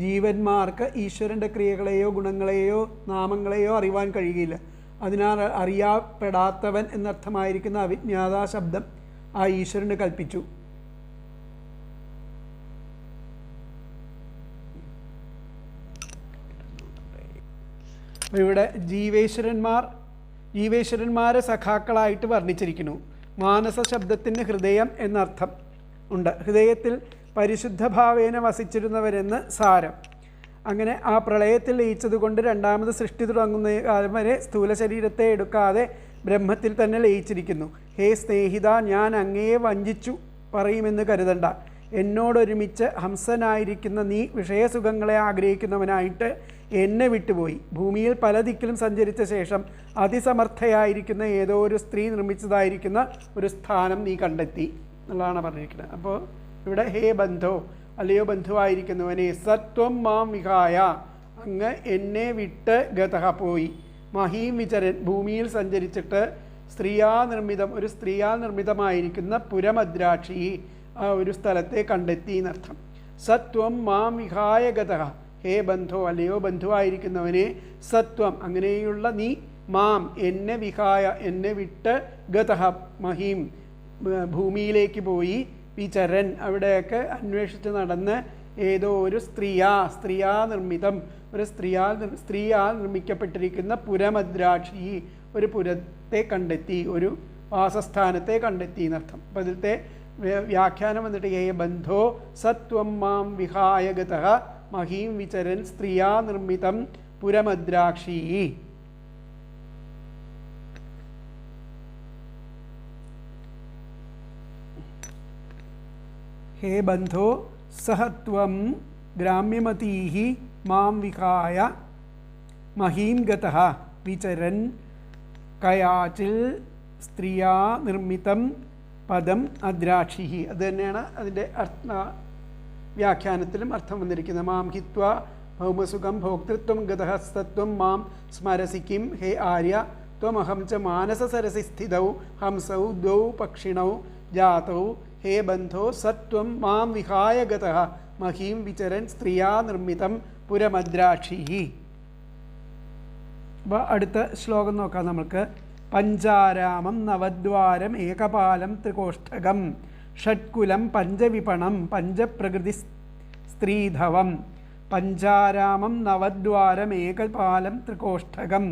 ജീവന്മാർക്ക് ഈശ്വരൻ്റെ ക്രിയകളെയോ ഗുണങ്ങളെയോ നാമങ്ങളെയോ അറിയുവാൻ കഴിയുകയില്ല. അതിനാൽ അറിയപ്പെടാത്തവൻ എന്നർത്ഥമായിരിക്കുന്ന അവിജ്ഞാത ശബ്ദം ആ ഈശ്വരന് കൽപ്പിച്ചു. ഇവിടെ ജീവേശ്വരന്മാർ ജീവേശ്വരന്മാരെ സഖാക്കളായിട്ട് വർണ്ണിച്ചിരിക്കുന്നു. മാനസ ശബ്ദത്തിന് ഹൃദയം എന്നർത്ഥം ഉണ്ട്. ഹൃദയത്തിൽ പരിശുദ്ധ ഭാവേന വസിച്ചിരുന്നവരെന്ന് സാരം. അങ്ങനെ ആ പ്രളയത്തിൽ ലയിച്ചതുകൊണ്ട് രണ്ടാമത് സൃഷ്ടി തുടങ്ങുന്ന കാലം വരെ സ്ഥൂല ശരീരത്തെ എടുക്കാതെ ബ്രഹ്മത്തിൽ തന്നെ ലയിച്ചിരിക്കുന്നു. ഹേ സ്നേഹിത, ഞാൻ അങ്ങയെ വഞ്ചിച്ചു പറയുമെന്ന് കരുതണ്ട. എന്നോടൊരുമിച്ച് ഹംസനായിരിക്കുന്ന നീ വിഷയസുഖങ്ങളെ ആഗ്രഹിക്കുന്നവനായിട്ട് എന്നെ വിട്ടുപോയി. ഭൂമിയിൽ പല ദിക്കിലും സഞ്ചരിച്ച ശേഷം അതിസമർത്ഥയായിരിക്കുന്ന ഏതോ ഒരു സ്ത്രീ നിർമ്മിച്ചതായിരിക്കുന്ന ഒരു സ്ഥാനം നീ കണ്ടെത്തി എന്നുള്ളതാണ് പറഞ്ഞിരിക്കുന്നത്. അപ്പോൾ ഇവിടെ ഹേ ബന്ധോ, അല്ലയോ ബന്ധുവായിരിക്കുന്നവനെ, സത്വം മാം വിഹായ, അങ്ങ് എന്നെ വിട്ട് ഗതഹ പോയി. മഹീം വിചരൻ, ഭൂമിയിൽ സഞ്ചരിച്ചിട്ട് ഒരു സ്ത്രീയാൽ നിർമ്മിതമായിരിക്കുന്ന പുരമദ്രാക്ഷി, ആ ഒരു സ്ഥലത്തെ കണ്ടെത്തി എന്നർത്ഥം. സത്വം മാം വിഹായ ഗതഹ, ഹേ ബന്ധോ, അല്ലയോ ബന്ധുവായിരിക്കുന്നവനെ, സത്വം അങ്ങനെയുള്ള നീ, മാം എന്നെ വിഹായ എന്നെ വിട്ട്, ഗതഹ മഹീം ഭൂമിയിലേക്ക് പോയി, വിചരൻ അവിടെയൊക്കെ അന്വേഷിച്ച് നടന്ന് ഏതോ ഒരു സ്ത്രീയാ നിർമ്മിതം, ഒരു സ്ത്രീയാൽ നിർമ്മിക്കപ്പെട്ടിരിക്കുന്ന പുരമദ്രാക്ഷി, ഒരു പുരത്തെ കണ്ടെത്തി, ഒരു വാസസ്ഥാനത്തെ കണ്ടെത്തി എന്നർത്ഥം. അപ്പോൾ ഇതിലത്തെ വ്യാഖ്യാനം വന്നിട്ട് ഹേ ബന്ധോ സത്വം മാം വിഹായ ഗതഃ മഹീം വിചരൻ സ്ത്രീയാ നിർമ്മിതം പുരമദ്രാക്ഷി. ഹേ ബന്ധോ സഹത്വം ഗ്രാമ്യമതീഃ മാം വിഹായ മഹീം ഗതഃ വിചരൻ കയാചിൽ സ്ത്രീയാ നിർമ്മിതം പദം അദ്രാക്ഷി. അത് തന്നെയാണ് അതിൻ്റെ വ്യാഖ്യാനത്തിലും അർത്ഥം വന്നിരിക്കുന്നത്. മാം ഹിത്വ ഭൗമസുഖം ഭോക്തൃത്വം ഗതഃ സത്വം മാം സ്മരസി കിം ഹേ ആര്യ ത്വമഹം ച മാനസ സരസി സ്ഥിതൗ ഹംസൗ ദ്വൗ പക്ഷിണൗ ജാതൗ ഹേ ബന്ധോ സത്വം മാം വിഹായ ഗതഃ മഹീം വിചരൻ സ്ത്രീയാ നിർമ്മിതം പുരമദ്രാക്ഷി. അപ്പോൾ അടുത്ത ശ്ലോകം നോക്കാം നമുക്ക്. പഞ്ചാരാമം നവദ്വാരം ഏകപാലം ത്രികോഷ്ഠകം ഷഡ്കുലം പഞ്ചവിപണം പഞ്ചപ്രകൃതി സ്ത്രീധവം. പഞ്ചാരാമം നവദ്വാരം ഏകപാലം ത്രികോഷ്ഠകം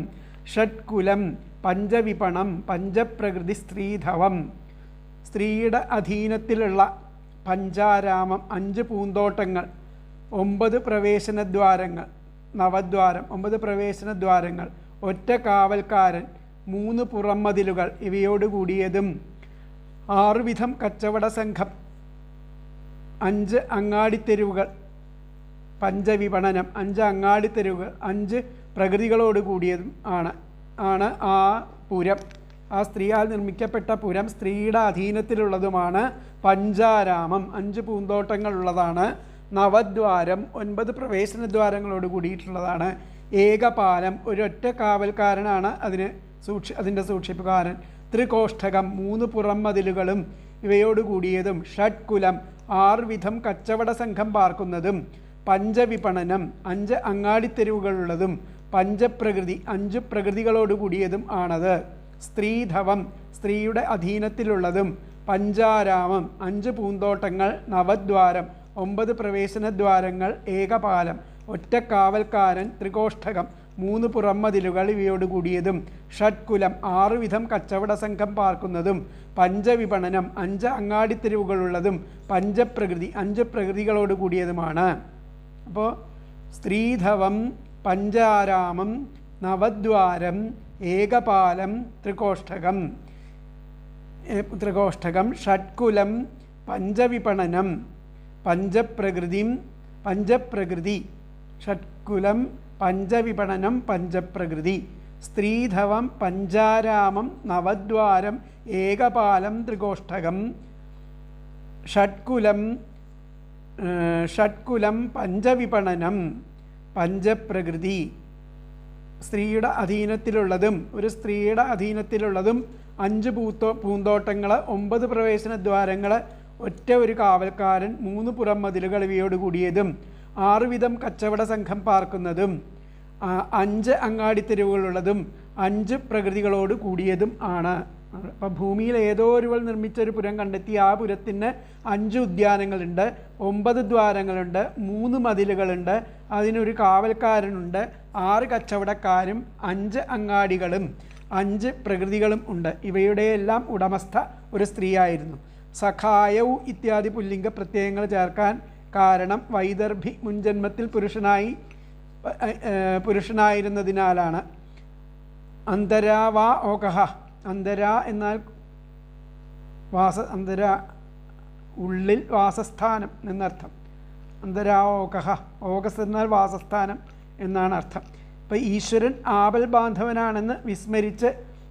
ഷഡ്കുലം പഞ്ചവിപണം പഞ്ചപ്രകൃതി സ്ത്രീധവം. സ്ത്രീയുടെ അധീനത്തിലുള്ള പഞ്ചാരാമം 5 പൂന്തോട്ടങ്ങൾ, 9 പ്രവേശനദ്വാരങ്ങൾ, നവദ്വാരം 9 പ്രവേശനദ്വാരങ്ങൾ, ഒറ്റ കാവൽക്കാരൻ, 3 പുറംമതിലുകൾ ഇവയോടുകൂടിയതും 6 വിധം കച്ചവട സംഘം, 5 അങ്ങാടിത്തെരുവുകൾ, പഞ്ചവിപണനം 5 അങ്ങാടിത്തെരുവുകൾ, 5 പ്രകൃതികളോട് കൂടിയതും ആണ് ആ പുരം. ആ സ്ത്രീയാൽ നിർമ്മിക്കപ്പെട്ട പുരം സ്ത്രീയുടെ അധീനത്തിലുള്ളതുമാണ്. പഞ്ചാരാമം 5 പൂന്തോട്ടങ്ങളുള്ളതാണ്. നവദ്വാരം 9 പ്രവേശനദ്വാരങ്ങളോട് കൂടിയിട്ടുള്ളതാണ്. ഏകപാലം ഒരൊറ്റ കാവൽക്കാരനാണ് അതിൻ്റെ സൂക്ഷിപ്പുകാരൻ. ത്രികോഷ്ഠകം 3 പുറംമതിലുകളും ഇവയോടുകൂടിയതും. ഷഡ്കുലം 6 വിധം കച്ചവട സംഘം പാർക്കുന്നതും. പഞ്ചവിപണനം 5 അങ്ങാടിത്തെരുവുകളുള്ളതും. പഞ്ചപ്രകൃതി 5 പ്രകൃതികളോടുകൂടിയതും ആണത്. സ്ത്രീധവം സ്ത്രീയുടെ അധീനത്തിലുള്ളതും. പഞ്ചാരാമം 5 പൂന്തോട്ടങ്ങൾ. നവദ്വാരം 9 പ്രവേശനദ്വാരങ്ങൾ. ഏകപാലം ഒറ്റക്കാവൽക്കാരൻ. ത്രികോഷ്ഠകം 3 പുറംമതിലുകൾ ഇവയോടുകൂടിയതും. ഷഡ്കുലം 6 വിധം കച്ചവട സംഘം പാർക്കുന്നതും. പഞ്ചവിപണനം 5 അങ്ങാടിത്തെരുവുകളുള്ളതും. പഞ്ചപ്രകൃതി 5 പ്രകൃതികളോട് കൂടിയതുമാണ്. അപ്പോൾ സ്ത്രീധവം, പഞ്ചാരാമം, നവദ്വാരം, ഏകപാലം, ത്രികോഷ്ഠകം, ഷഡ്കുലം, പഞ്ചവിപണനം, പഞ്ചപ്രകൃതി, ഷഡ്കുലം, പഞ്ചവിപണനം, പഞ്ചപ്രകൃതി. സ്ത്രീധവം, പഞ്ചാരാമം, നവദ്വാരം, ഏകപാലം, ത്രികോഷ്ഠകം, ഷഡ്കുലം, പഞ്ചവിപണനം, പഞ്ചപ്രകൃതി. സ്ത്രീയുടെ അധീനത്തിലുള്ളതും ഒരു സ്ത്രീയുടെ അധീനത്തിലുള്ളതും 5 പൂന്തോട്ടങ്ങൾ, 9 പ്രവേശനദ്വാരങ്ങൾ, ഒറ്റ ഒരു കാവൽക്കാരൻ, 3 പുറംമതിലുകൾ ഇവയോടുകൂടിയതും. 6 വിധം കച്ചവട സംഘം പാർക്കുന്നതും. 5 അങ്ങാടിത്തെരുവുകളുള്ളതും. 5 പ്രകൃതികളോട് കൂടിയതും ആണ്. അപ്പം ഭൂമിയിൽ ഏതോ ഒരുവൾ നിർമ്മിച്ചൊരു പുരം കണ്ടെത്തി. ആ പുരത്തിന് 5 ഉദ്യാനങ്ങളുണ്ട്, 9 ദ്വാരങ്ങളുണ്ട്, 3 മതിലുകളുണ്ട്, അതിനൊരു കാവൽക്കാരനുണ്ട്, 6 കച്ചവടക്കാരും, 5 അങ്ങാടികളും, 5 പ്രകൃതികളും ഉണ്ട്. ഇവയുടെയെല്ലാം ഉടമസ്ഥ ഒരു സ്ത്രീയായിരുന്നു. സഖായൗ ഇത്യാദി പുല്ലിംഗ പ്രത്യയങ്ങൾ ചേർക്കാൻ കാരണം വൈദർഭി മുൻജന്മത്തിൽ പുരുഷനായിരുന്നതിനാലാണ്. അന്തരാ വാ ഓകഹ, അന്തര എന്നാൽ അന്തര ഉള്ളിൽ വാസസ്ഥാനം എന്നർത്ഥം. അന്തരാഓകഹ, ഓകസ് എന്നാൽ വാസസ്ഥാനം എന്നാണ് അർത്ഥം. അപ്പോൾ ഈശ്വരൻ ആപൽ ബാന്ധവനാണെന്ന് വിസ്മരിച്ച്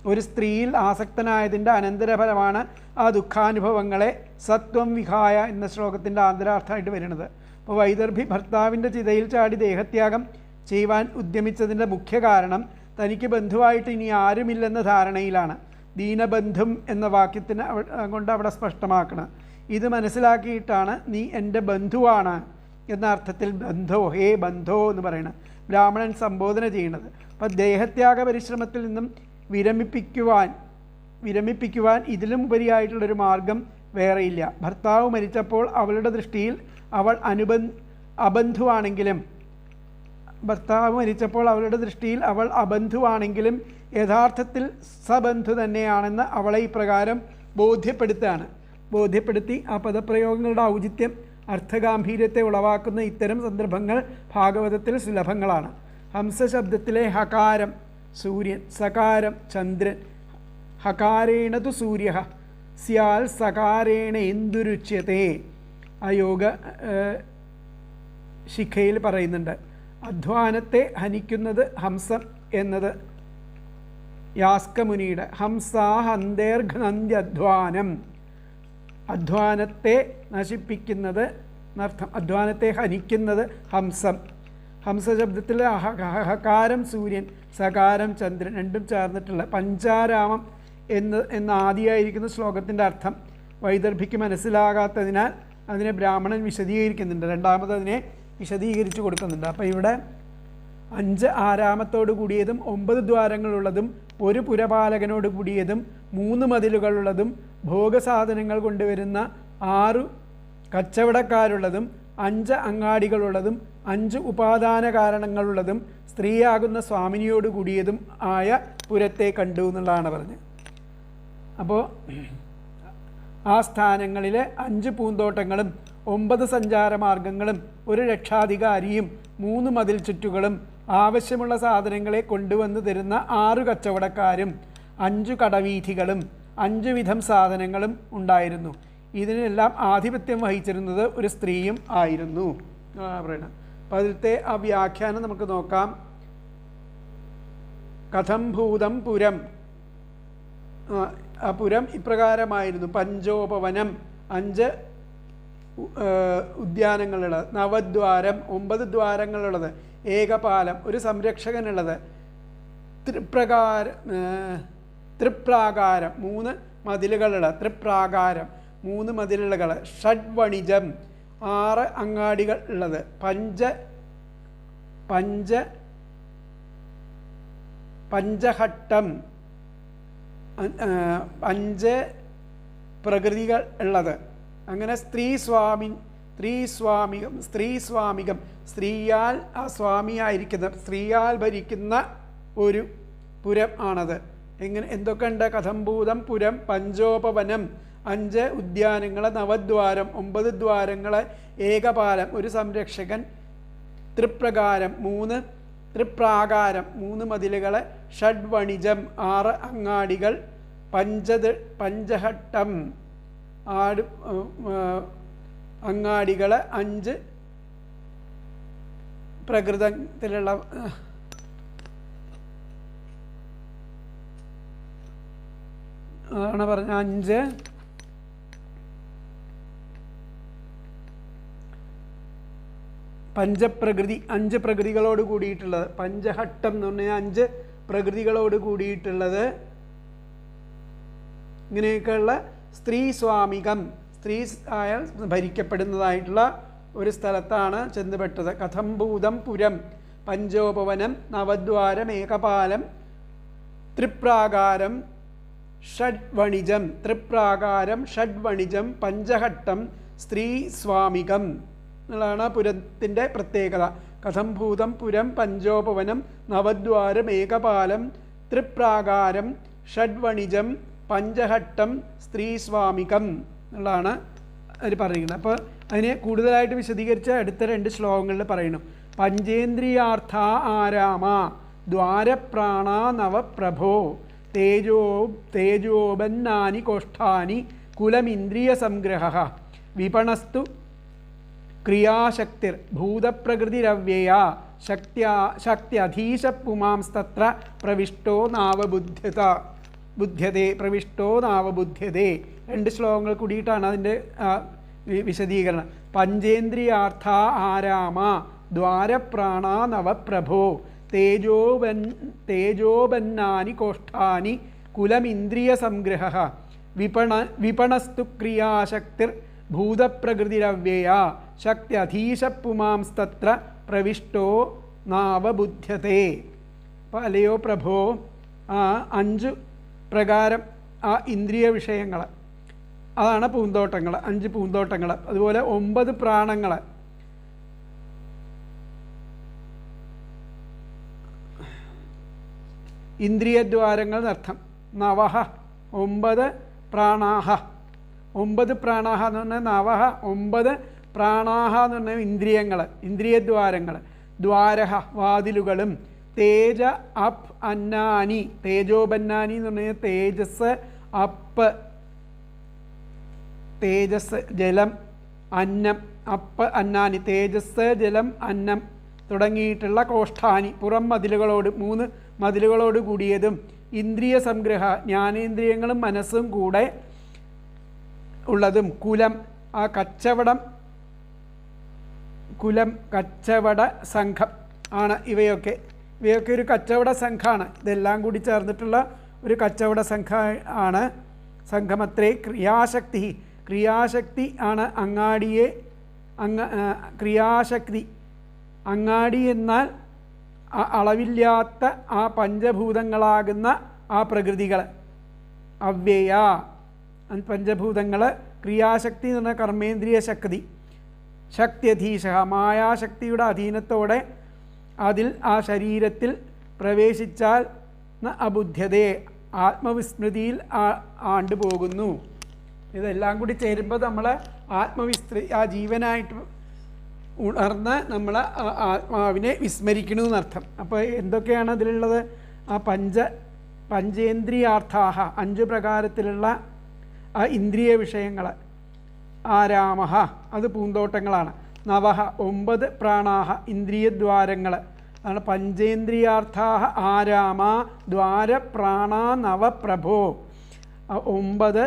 ഒരു സ്ത്രീയിൽ ആസക്തനായതിൻ്റെ അനന്തരഫലമാണ് ആ ദുഃഖാനുഭവങ്ങളെ സത്വം വിഹായ എന്ന ശ്ലോകത്തിൻ്റെ ആന്തരാർത്ഥമായിട്ട് വരുന്നത്. അപ്പോൾ വൈദർഭി ഭർത്താവിൻ്റെ ചിതയിൽ ചാടി ദേഹത്യാഗം ചെയ്യുവാൻ ഉദ്യമിച്ചതിൻ്റെ മുഖ്യ കാരണം തനിക്ക് ബന്ധുവായിട്ട് ഇനി ആരുമില്ലെന്ന ധാരണയിലാണ്. ദീനബന്ധും എന്ന വാക്യത്തിന് കൊണ്ട് അവിടെ സ്പഷ്ടമാക്കണം. ഇത് മനസ്സിലാക്കിയിട്ടാണ് നീ എൻ്റെ ബന്ധുവാണ് എന്ന അർത്ഥത്തിൽ ബന്ധോ, ഹേ ബന്ധോ എന്ന് പറയണം ബ്രാഹ്മണൻ സംബോധന ചെയ്യുന്നത്. അപ്പം ദേഹത്യാഗ പരിശ്രമത്തിൽ നിന്നും വിരമിപ്പിക്കുവാൻ ഇതിലും ഉപരിയായിട്ടുള്ളൊരു മാർഗം വേറെയില്ല. ഭർത്താവ് മരിച്ചപ്പോൾ അവളുടെ ദൃഷ്ടിയിൽ അവൾ അബന്ധുവാണെങ്കിലും യഥാർത്ഥത്തിൽ സബന്ധു തന്നെയാണെന്ന് അവളെ ഇപ്രകാരം ബോധ്യപ്പെടുത്തി ആ പദപ്രയോഗങ്ങളുടെ ഔചിത്യം അർത്ഥഗാംഭീര്യത്തെ ഉളവാക്കുന്ന ഇത്തരം സന്ദർഭങ്ങൾ ഭാഗവതത്തിൽ സുലഭങ്ങളാണ്. ഹംസശബ്ദത്തിലെ ഹകാരം സൂര്യൻ, സകാരം ചന്ദ്രൻ, ഹകാരേണ തു സൂര്യ സ്യാൽ സകാരേണ എന്തുരുച്യത്തെ ആ യോഗ ശിഖയിൽ പറയുന്നുണ്ട്. അധ്വാനത്തെ ഹനിക്കുന്നത് ഹംസം എന്നത് യാസ്കമുനിയുടെ ഹംസാഹന്തേർഘനന്ത്യധ്വാനം, അധ്വാനത്തെ നശിപ്പിക്കുന്നത് എന്നർത്ഥം. അധ്വാനത്തെ ഹനിക്കുന്നത് ഹംസം. ഹംസശബ്ദത്തിൽ ഹകാരം സൂര്യൻ, സകാരം ചന്ദ്രൻ രണ്ടും ചേർന്നിട്ടുള്ള പഞ്ചാരാമം എന്ന ആദിയായിരിക്കുന്ന ശ്ലോകത്തിൻ്റെ അർത്ഥം വൈദർഭിക്ക് മനസ്സിലാകാത്തതിനാൽ അതിനെ ബ്രാഹ്മണൻ വിശദീകരിക്കുന്നുണ്ട്. രണ്ടാമത് അതിനെ വിശദീകരിച്ച് കൊടുക്കുന്നുണ്ട്. അപ്പോൾ ഇവിടെ 5 ആരാമത്തോടു കൂടിയതും 9 ദ്വാരങ്ങളുള്ളതും 1 പുരപാലകനോട് കൂടിയതും 3 മതിലുകളുള്ളതും ഭോഗസാധനങ്ങൾ കൊണ്ടുവരുന്ന 6 കച്ചവടക്കാരുള്ളതും 5 അങ്ങാടികളുള്ളതും 5 ഉപാദാന കാരണങ്ങളുള്ളതും സ്ത്രീയാകുന്ന സ്വാമിനിയോട് കൂടിയതും ആയ പുരത്തെ കണ്ടു എന്നുള്ളതാണ് പറഞ്ഞത്. അപ്പോൾ ആ സ്ഥാനങ്ങളിൽ 5 പൂന്തോട്ടങ്ങളും 9 സഞ്ചാരമാർഗങ്ങളും 1 രക്ഷാധികാരിയും 3 മതിൽ ചുറ്റുകളും ആവശ്യമുള്ള സാധനങ്ങളെ കൊണ്ടുവന്ന് തരുന്ന 6 കച്ചവടക്കാരും 5 കടവീഥികളും 5 വിധം സാധനങ്ങളും ഉണ്ടായിരുന്നു. ഇതിനെല്ലാം ആധിപത്യം വഹിച്ചിരുന്നത് ഒരു സ്ത്രീയും ആയിരുന്നു പറയണം. അപ്പം അതിലത്തെ ആ വ്യാഖ്യാനം നമുക്ക് നോക്കാം. കഥം ഭൂതം പുരം, ആ പുരം ഇപ്രകാരമായിരുന്നു. പഞ്ചോപവനം 5 ഉദ്യാനങ്ങളുള്ളത്, നവദ്വാരം 9 ദ്വാരങ്ങളുള്ളത്, ഏകപാലം ഒരു സംരക്ഷകനുള്ളത്, തൃപ്രാകാരം 3 മതിലുകളുള്ളത്, തൃപ്രാകാരം 3 മതിലുകൾ, ഷഡ്വണിജം 6 അങ്ങാടികൾ ഉള്ളത്, പഞ്ചഹട്ടം 5 പ്രകൃതികൾ ഉള്ളത്. അങ്ങനെ സ്ത്രീസ്വാമികം സ്ത്രീയാൽ ആ സ്വാമിയായിരിക്കുന്ന സ്ത്രീയാൽ ഭരിക്കുന്ന ഒരു പുരം ആണത്. എന്തൊക്കെയുണ്ട്? കഥംഭൂതം പുരം, പഞ്ചോപവനം 5 ഉദ്യാനങ്ങൾ, നവദ്വാരം 9 ദ്വാരങ്ങൾ, ഏകപാലം ഒരു സംരക്ഷകൻ, തൃപ്രാകാരം 3 മതിലുകൾ, ഷഡ്വണിജം 6 അങ്ങാടികൾ, പഞ്ചഹട്ടം അങ്ങാടികൾ, 5 പ്രകൃതത്തിലുള്ള ആണ് പറഞ്ഞ 5 പഞ്ചപ്രകൃതി 5 പ്രകൃതികളോട് കൂടിയിട്ടുള്ളത്. പഞ്ചഹട്ടം എന്ന് പറഞ്ഞാൽ 5 പ്രകൃതികളോട് കൂടിയിട്ടുള്ളത്. ഇങ്ങനെയൊക്കെയുള്ള സ്ത്രീസ്വാമികം, സ്ത്രീ ആയാൽ ഭരിക്കപ്പെടുന്നതായിട്ടുള്ള ഒരു സ്ഥലത്താണ് ചെന്നുപെട്ടത്. കഥംഭൂതം പുരം, പഞ്ചോപവനം, നവദ്വാരം, ഏകപാലം, തൃപ്രാകാരം, ഷഡ്വണിജം, പഞ്ചഹട്ടം, സ്ത്രീസ്വാമികം എന്നുള്ളതാണ് പുരത്തിൻ്റെ പ്രത്യേകത. കഥംഭൂതം പുരം, പഞ്ചോപവനം, നവദ്വാരം, ഏകപാലം, തൃപ്രാകാരം ഷഡ്വണിജം പഞ്ചഹട്ടം സ്ത്രീസ്വാമികം എന്നുള്ളതാണ് അവർ പറയുന്നത്. അപ്പോൾ അതിനെ കൂടുതലായിട്ട് വിശദീകരിച്ച് അടുത്ത 2 ശ്ലോകങ്ങളിൽ പറയണം. പഞ്ചേന്ദ്രിയാർത്ഥ ആരാമ ദ്വാരപ്രാണ നവപ്രഭോ തേജോബന്നാനി കോഷ്ഠാനി കുലമിന്ദ്രിയ സംഗ്രഹ വിപണസ്തു ക്രിയാശക്തിർ ഭൂതപ്രകൃതിരവ്യയ ശക്ത്യധീശപുമാംസ്തത്ര പ്രവിഷ്ടോ നാവബുദ്ധ്യതേ. 2 ശ്ലോകങ്ങൾ കൂടിയിട്ടാണ് അതിൻ്റെ വിശദീകരണം. പഞ്ചേന്ദ്രിയാർത്ഥ ആരാമ ദ്വാരപ്രാണ നവപ്രഭോ തേജോബന്നാനി കോഷ്ഠാനി കുലമിന്ദ്രിയ സംഗ്രഹ വിപണസ്തു ക്രിയാശക്തിർ ഭൂതപ്രകൃതിരവ്യയ ശക്ത്യധീശപുമാംസ്തത്ര പ്രവിഷ്ടോ നാവബുദ്ധ്യതേ. അപ്പോൾ അല്ലയോ പ്രഭോ, ആ 5 പ്രകാരം ആ ഇന്ദ്രിയ വിഷയങ്ങൾ, അതാണ് പൂന്തോട്ടങ്ങൾ, 5 പൂന്തോട്ടങ്ങൾ. അതുപോലെ 9 പ്രാണങ്ങൾ, ഇന്ദ്രിയദ്വാരങ്ങൾ എന്നർത്ഥം. നവഹ 9 പ്രാണാഹ, 9 പ്രാണാഹ എന്ന് പറഞ്ഞാൽ നവഹ 9 പ്രാണാഹ എന്ന് പറഞ്ഞാൽ ഇന്ദ്രിയങ്ങൾ, ഇന്ദ്രിയദ്വാരങ്ങൾ. ദ്വാരഹ വാതിലുകളും. തേജ അപ് അന്നാനി, തേജോബന്നാനി എന്ന് പറഞ്ഞാൽ തേജസ്, അപ്പ് തേജസ്, ജലം, അന്നം, അപ്പ് അന്നാനി തേജസ്, ജലം, അന്നം തുടങ്ങിയിട്ടുള്ള കോഷ്ഠാനി പുറം മതിലുകളോട് 3 മതിലുകളോട് കൂടിയതും. ഇന്ദ്രിയ സംഗ്രഹ ജ്ഞാനേന്ദ്രിയങ്ങളും മനസ്സും കൂടെ ഉള്ളതും. കുലം ആ കച്ചവട സംഘം ആണ് ഇവയൊക്കെ ഒരു കച്ചവട സംഘമാണ്. ഇതെല്ലാം കൂടി ചേർന്നിട്ടുള്ള ഒരു കച്ചവട സംഘമാണ്. സംഘമത്രേ ക്രിയാശക്തി ആണ് ക്രിയാശക്തി. അങ്ങാടി എന്നാൽ അളവില്ലാത്ത ആ പഞ്ചഭൂതങ്ങളാകുന്ന ആ പ്രകൃതികൾ. അവ്യയ പഞ്ചഭൂതങ്ങൾ. ക്രിയാശക്തി എന്ന് പറഞ്ഞാൽ കർമ്മേന്ദ്രിയ ശക്തി. ശക്ത്യധീശ മായാശക്തിയുടെ അധീനത്തോടെ അതിൽ ആ ശരീരത്തിൽ പ്രവേശിച്ചാൽ അബുദ്ധ്യതയെ ആത്മവിസ്മൃതിയിൽ ആണ്ടുപോകുന്നു. ഇതെല്ലാം കൂടി ചേരുമ്പോൾ നമ്മൾ ആ ജീവനായിട്ട് ഉണർന്ന് നമ്മൾ ആത്മാവിനെ വിസ്മരിക്കണമെന്നർത്ഥം. അപ്പോൾ എന്തൊക്കെയാണ് അതിലുള്ളത്? ആ പഞ്ചേന്ദ്രിയാർത്ഥാഹ 5 പ്രകാരത്തിലുള്ള ആ ഇന്ദ്രിയ വിഷയങ്ങൾ. ആരാമഹ അത് പൂന്തോട്ടങ്ങളാണ്. നവഹ 9 പ്രാണാഹ ഇന്ദ്രിയദ്വാരങ്ങൾ. അതാണ് പഞ്ചേന്ദ്രിയാർത്ഥാഹ ആരാമ ദ്വാരപ്രാണ നവപ്രഭോ. 9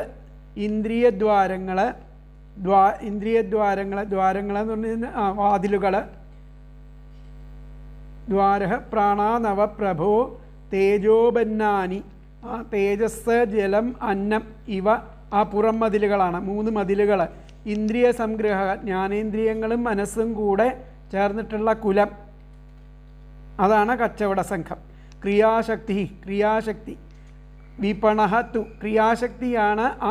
ഇന്ദ്രിയദ്വാരങ്ങൾ. ദ്വാരങ്ങളെന്ന് പറഞ്ഞു കഴിഞ്ഞാൽ വാതിലുകൾ. ദ്വാരഹ പ്രാണ നവപ്രഭോ തേജോബന്നാനി തേജസ്, ജലം, അന്നം ഇവ ആ പുറം മതിലുകളാണ്. 3 മതിലുകൾ. ഇന്ദ്രിയ സംഗ്രഹ ജ്ഞാനേന്ദ്രിയങ്ങളും മനസ്സും കൂടെ ചേർന്നിട്ടുള്ള കുലം, അതാണ് കച്ചവട സംഘം. ക്രിയാശക്തി വിപണഹ തു ക്രിയാശക്തിയാണ് ആ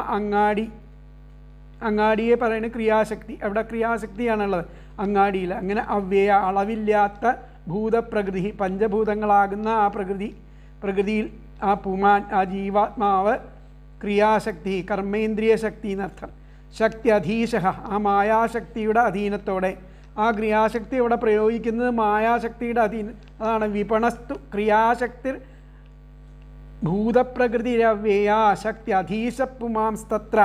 അങ്ങാടിയെ പറയുന്നത് ക്രിയാശക്തി. അവിടെ ക്രിയാശക്തിയാണുള്ളത് അങ്ങാടിയിൽ. അങ്ങനെ അവ്യയ അളവില്ലാത്ത ഭൂതപ്രകൃതി പഞ്ചഭൂതങ്ങളാകുന്ന ആ പ്രകൃതിയിൽ ആ പുമാൻ ആ ജീവാത്മാവ് ക്രിയാശക്തി കർമ്മേന്ദ്രിയ ശക്തി എന്നർത്ഥം. ശക്തി അധീശ ആ മായാശക്തിയുടെ അധീനത്തോടെ. ആ ക്രിയാശക്തി ഇവിടെ പ്രയോഗിക്കുന്നത് മായാശക്തിയുടെ അതാണ്. വിപണസ്തു ക്രിയാശക്തി ഭൂതപ്രകൃതിരവ്യയ ശക്തി അധീശപുമാംസ്തത്ര.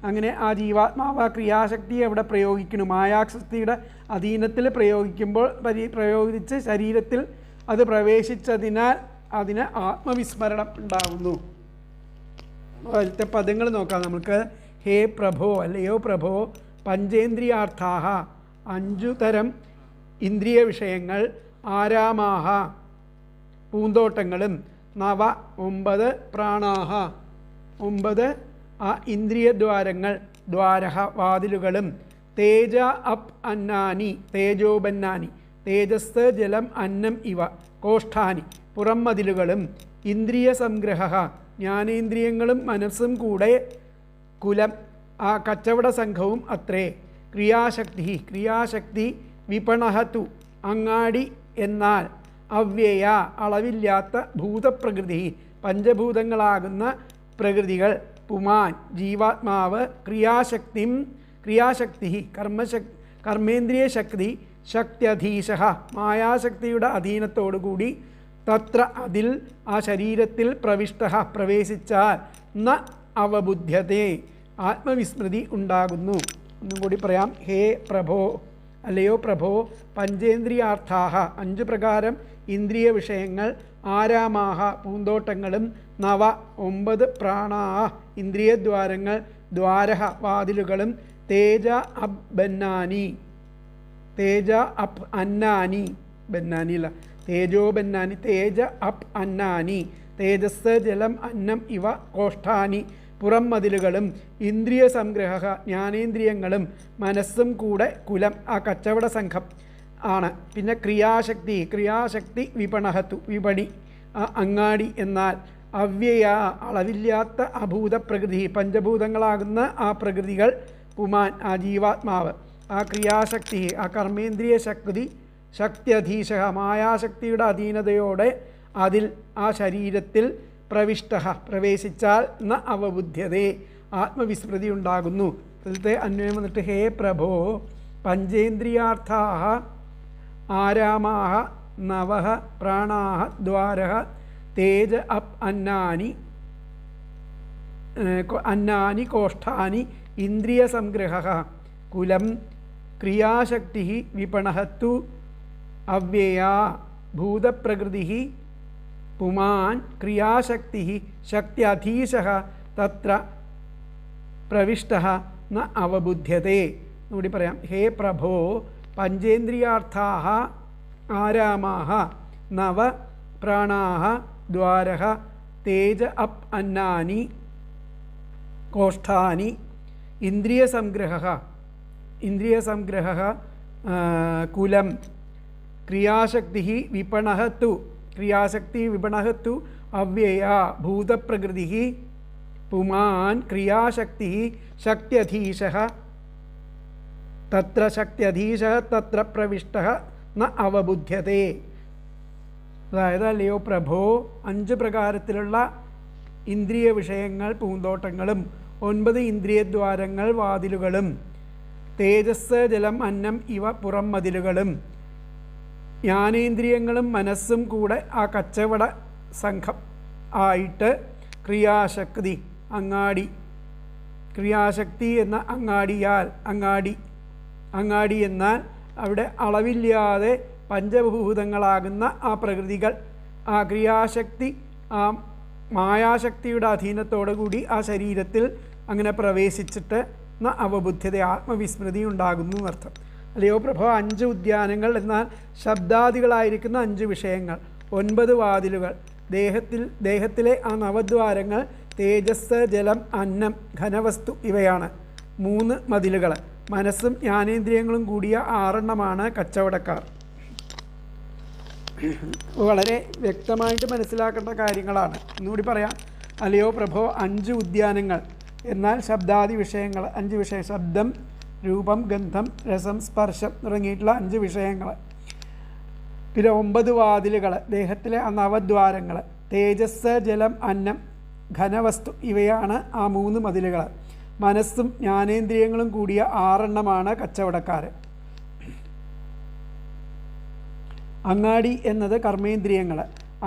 അങ്ങനെ ആ ജീവാത്മാവ് ആ ക്രിയാശക്തിയെ അവിടെ പ്രയോഗിക്കുന്നു. മായാശക്തിയുടെ അധീനത്തിൽ പ്രയോഗിച്ച് ശരീരത്തിൽ അത് പ്രവേശിച്ചതിനാൽ അതിന് ആത്മവിസ്മരണം ഉണ്ടാകുന്നു. അതിലത്തെ പദങ്ങൾ നോക്കാം നമുക്ക്. ഹേ പ്രഭോ, അല്ലയോ പ്രഭോ, പഞ്ചേന്ദ്രിയാർത്ഥാഹ 5 തരം ഇന്ദ്രിയ വിഷയങ്ങൾ. ആരാമാഹ പൂന്തോട്ടങ്ങളും. 9 പ്രാണാഹ 9 ആ ഇന്ദ്രിയദ്വാരങ്ങൾ. ദ്വാരഹ വാതിലുകളും. തേജ അപ് അന്നാനി തേജോബന്നാനി തേജസ്, ജലം, അന്നം ഇവ കോഷ്ഠാനി പുറം മതിലുകളും. ഇന്ദ്രിയ സംഗ്രഹ ജ്ഞാനേന്ദ്രിയങ്ങളും മനസ്സും കൂടെ കുലം ആ കച്ചവട സംഘവും അത്രേ. ക്രിയാശക്തി വിപണഹതു അങ്ങാടി എന്നാൽ അവ്യയ അളവില്ലാത്ത ഭൂതപ്രകൃതി പഞ്ചഭൂതങ്ങളാകുന്ന പ്രകൃതികൾ പുമാൻ ജീവാത്മാവ് ക്രിയാശക്തി കർമ്മേന്ദ്രിയ ശക്തി ശക്ത്യധീശ മായാശക്തിയുടെ അധീനത്തോടുകൂടി തത്ര അതിൽ ആ ശരീരത്തിൽ പ്രവേശിച്ചാൽ ന അവബുദ്ധ്യതേ ആത്മവിസ്മൃതി ഉണ്ടാകുന്നു. ഒന്നും കൂടി പറയാം. ഹേ പ്രഭോ, അല്ലയോ പ്രഭോ, പഞ്ചേന്ദ്രിയാർത്ഥാഹ 5 പ്രകാരം ഇന്ദ്രിയ വിഷയങ്ങൾ, ആരാമാഹ പൂന്തോട്ടങ്ങളും, 9 പ്രാണാഹ ഇന്ദ്രിയദ്വാരങ്ങൾ, ദ്വാരഹ വാതിലുകളും, തേജ ബന്നാനി ബന്നാനില്ല തേജോ ബന്നാനി തേജ അന്നാനി തേജസ് ജലം അന്നം ഇവ കോഷ്ഠാനി പുറം മതിലുകളും, ഇന്ദ്രിയ സംഗ്രഹ ജ്ഞാനേന്ദ്രിയങ്ങളും, മനസ്സും കൂടെ കുലം ആ കച്ചവട സംഘം ആണ്. പിന്നെ ക്രിയാശക്തി വിപണഹത്തു വിപണി അങ്ങാടി എന്നാൽ അവ്യയ അളവില്ലാത്ത അഭൂത പ്രകൃതി പഞ്ചഭൂതങ്ങളാകുന്ന ആ പ്രകൃതികൾ പുമാൻ ആ ജീവാത്മാവ് ആ ക്രിയാശക്തി ആ കർമ്മേന്ദ്രിയ ശക്ത്യധീശ മായാശക്തിയുടെ അധീനതയോടെ അതിൽ ആ ശരീരത്തിൽ പ്രവേശിച്ചാൽ ന അവബുദ്ധ്യതേ ആത്മവിസ്മൃതി ഉണ്ടാകുന്നു. അതിലത്തെ അന്വയം വന്നിട്ട് ഹേ പ്രഭോ പഞ്ചേന്ദ്രിയാർത്ഥാഹ ആരാമാഹ 9 പ്രാണാഹ ദ്വാരഹ തേജ അന്നാനി കോഷ്ഠാനി ഇന്ദ്രിയ സംഗ്രഹ കുലം ക്രിയാശക്തി വിപണഹത്തു അവ്യയാ ഭൂതപ്രകൃതി പുമാൻ ക്രിയാശക്തി ശക്ത്യധീശ തത്ര പ്രവിഷ്ടഃ ന അവബുദ്ധ്യതേ. കൂടി പറയാം. ഹേ പ്രഭോ പഞ്ചേന്ദ്രിയാർത്ഥാഹ ആരാമാഹ 9 പ്രാണാഹ ദ്വാരഹ തേജ അന്നാനി കോഷ്ഠാനി ഇന്ദ്രിയ സംഗ്രഹ കുലം ക്രിയാശക്തി വിപണഹത്തു അവ്യയാ ഭൂതപ്രകൃതി പുമാൻ ക്രിയാശക്തി ശക്ത്യധീശ തത്ര പ്രവിഷ്ടഃ ന അവബുദ്ധ്യതേ. അതായത് അല്ലയോ പ്രഭോ 5 പ്രകാരത്തിലുള്ള ഇന്ദ്രിയ വിഷയങ്ങൾ പൂന്തോട്ടങ്ങളും, 9 ഇന്ദ്രിയദ്വാരങ്ങൾ വാതിലുകളും, തേജസ് ജലം അന്നം ഇവ പുറം മതിലുകളും, ജ്ഞാനേന്ദ്രിയങ്ങളും മനസ്സും കൂടെ ആ കച്ചവട സംഘം ആയിട്ട് ക്രിയാശക്തി ക്രിയാശക്തി എന്ന അങ്ങാടി എന്നാൽ അവിടെ അളവില്ലാതെ പഞ്ചഭൂതങ്ങളാകുന്ന ആ പ്രകൃതികൾ ആ ക്രിയാശക്തി ആ മായാശക്തിയുടെ അധീനത്തോടു കൂടി ആ ശരീരത്തിൽ അങ്ങനെ പ്രവേശിച്ചിട്ട് ന അവബുദ്ധ്യത ആത്മവിസ്മൃതി ഉണ്ടാകുന്നു എന്നർത്ഥം. അല്ലയോ പ്രഭോ 5 ഉദ്യാനങ്ങൾ എന്നാൽ ശബ്ദാദികളായിരിക്കുന്ന 5 വിഷയങ്ങൾ, 9 വാതിലുകൾ, ദേഹത്തിലെ ആ 9 ദ്വാരങ്ങൾ, തേജസ് ജലം അന്നം ഘനവസ്തു ഇവയാണ് 3 മതിലുകൾ, മനസ്സും ജ്ഞാനേന്ദ്രിയങ്ങളും കൂടിയ 6 കച്ചവടക്കാർ. വളരെ വ്യക്തമായിട്ട് മനസ്സിലാക്കേണ്ട കാര്യങ്ങളാണ്. ഒന്നുകൂടി പറയാം. അല്ലയോ പ്രഭോ 5 ഉദ്യാനങ്ങൾ എന്നാൽ ശബ്ദാദി വിഷയങ്ങൾ 5 വിഷയം, ശബ്ദം രൂപം ഗന്ധം രസം സ്പർശം തുടങ്ങിയിട്ടുള്ള 5 വിഷയങ്ങൾ. പിന്നെ 9 വാതിലുകൾ, ദേഹത്തിലെ ആ 9 ദ്വാരങ്ങൾ, തേജസ് ജലം അന്നം ഘനവസ്തു ഇവയാണ് ആ 3 മതിലുകൾ, മനസ്സും ജ്ഞാനേന്ദ്രിയങ്ങളും കൂടിയ 6 കച്ചവടക്കാർ. അങ്ങാടി എന്നത് കർമ്മേന്ദ്രിയങ്ങൾ,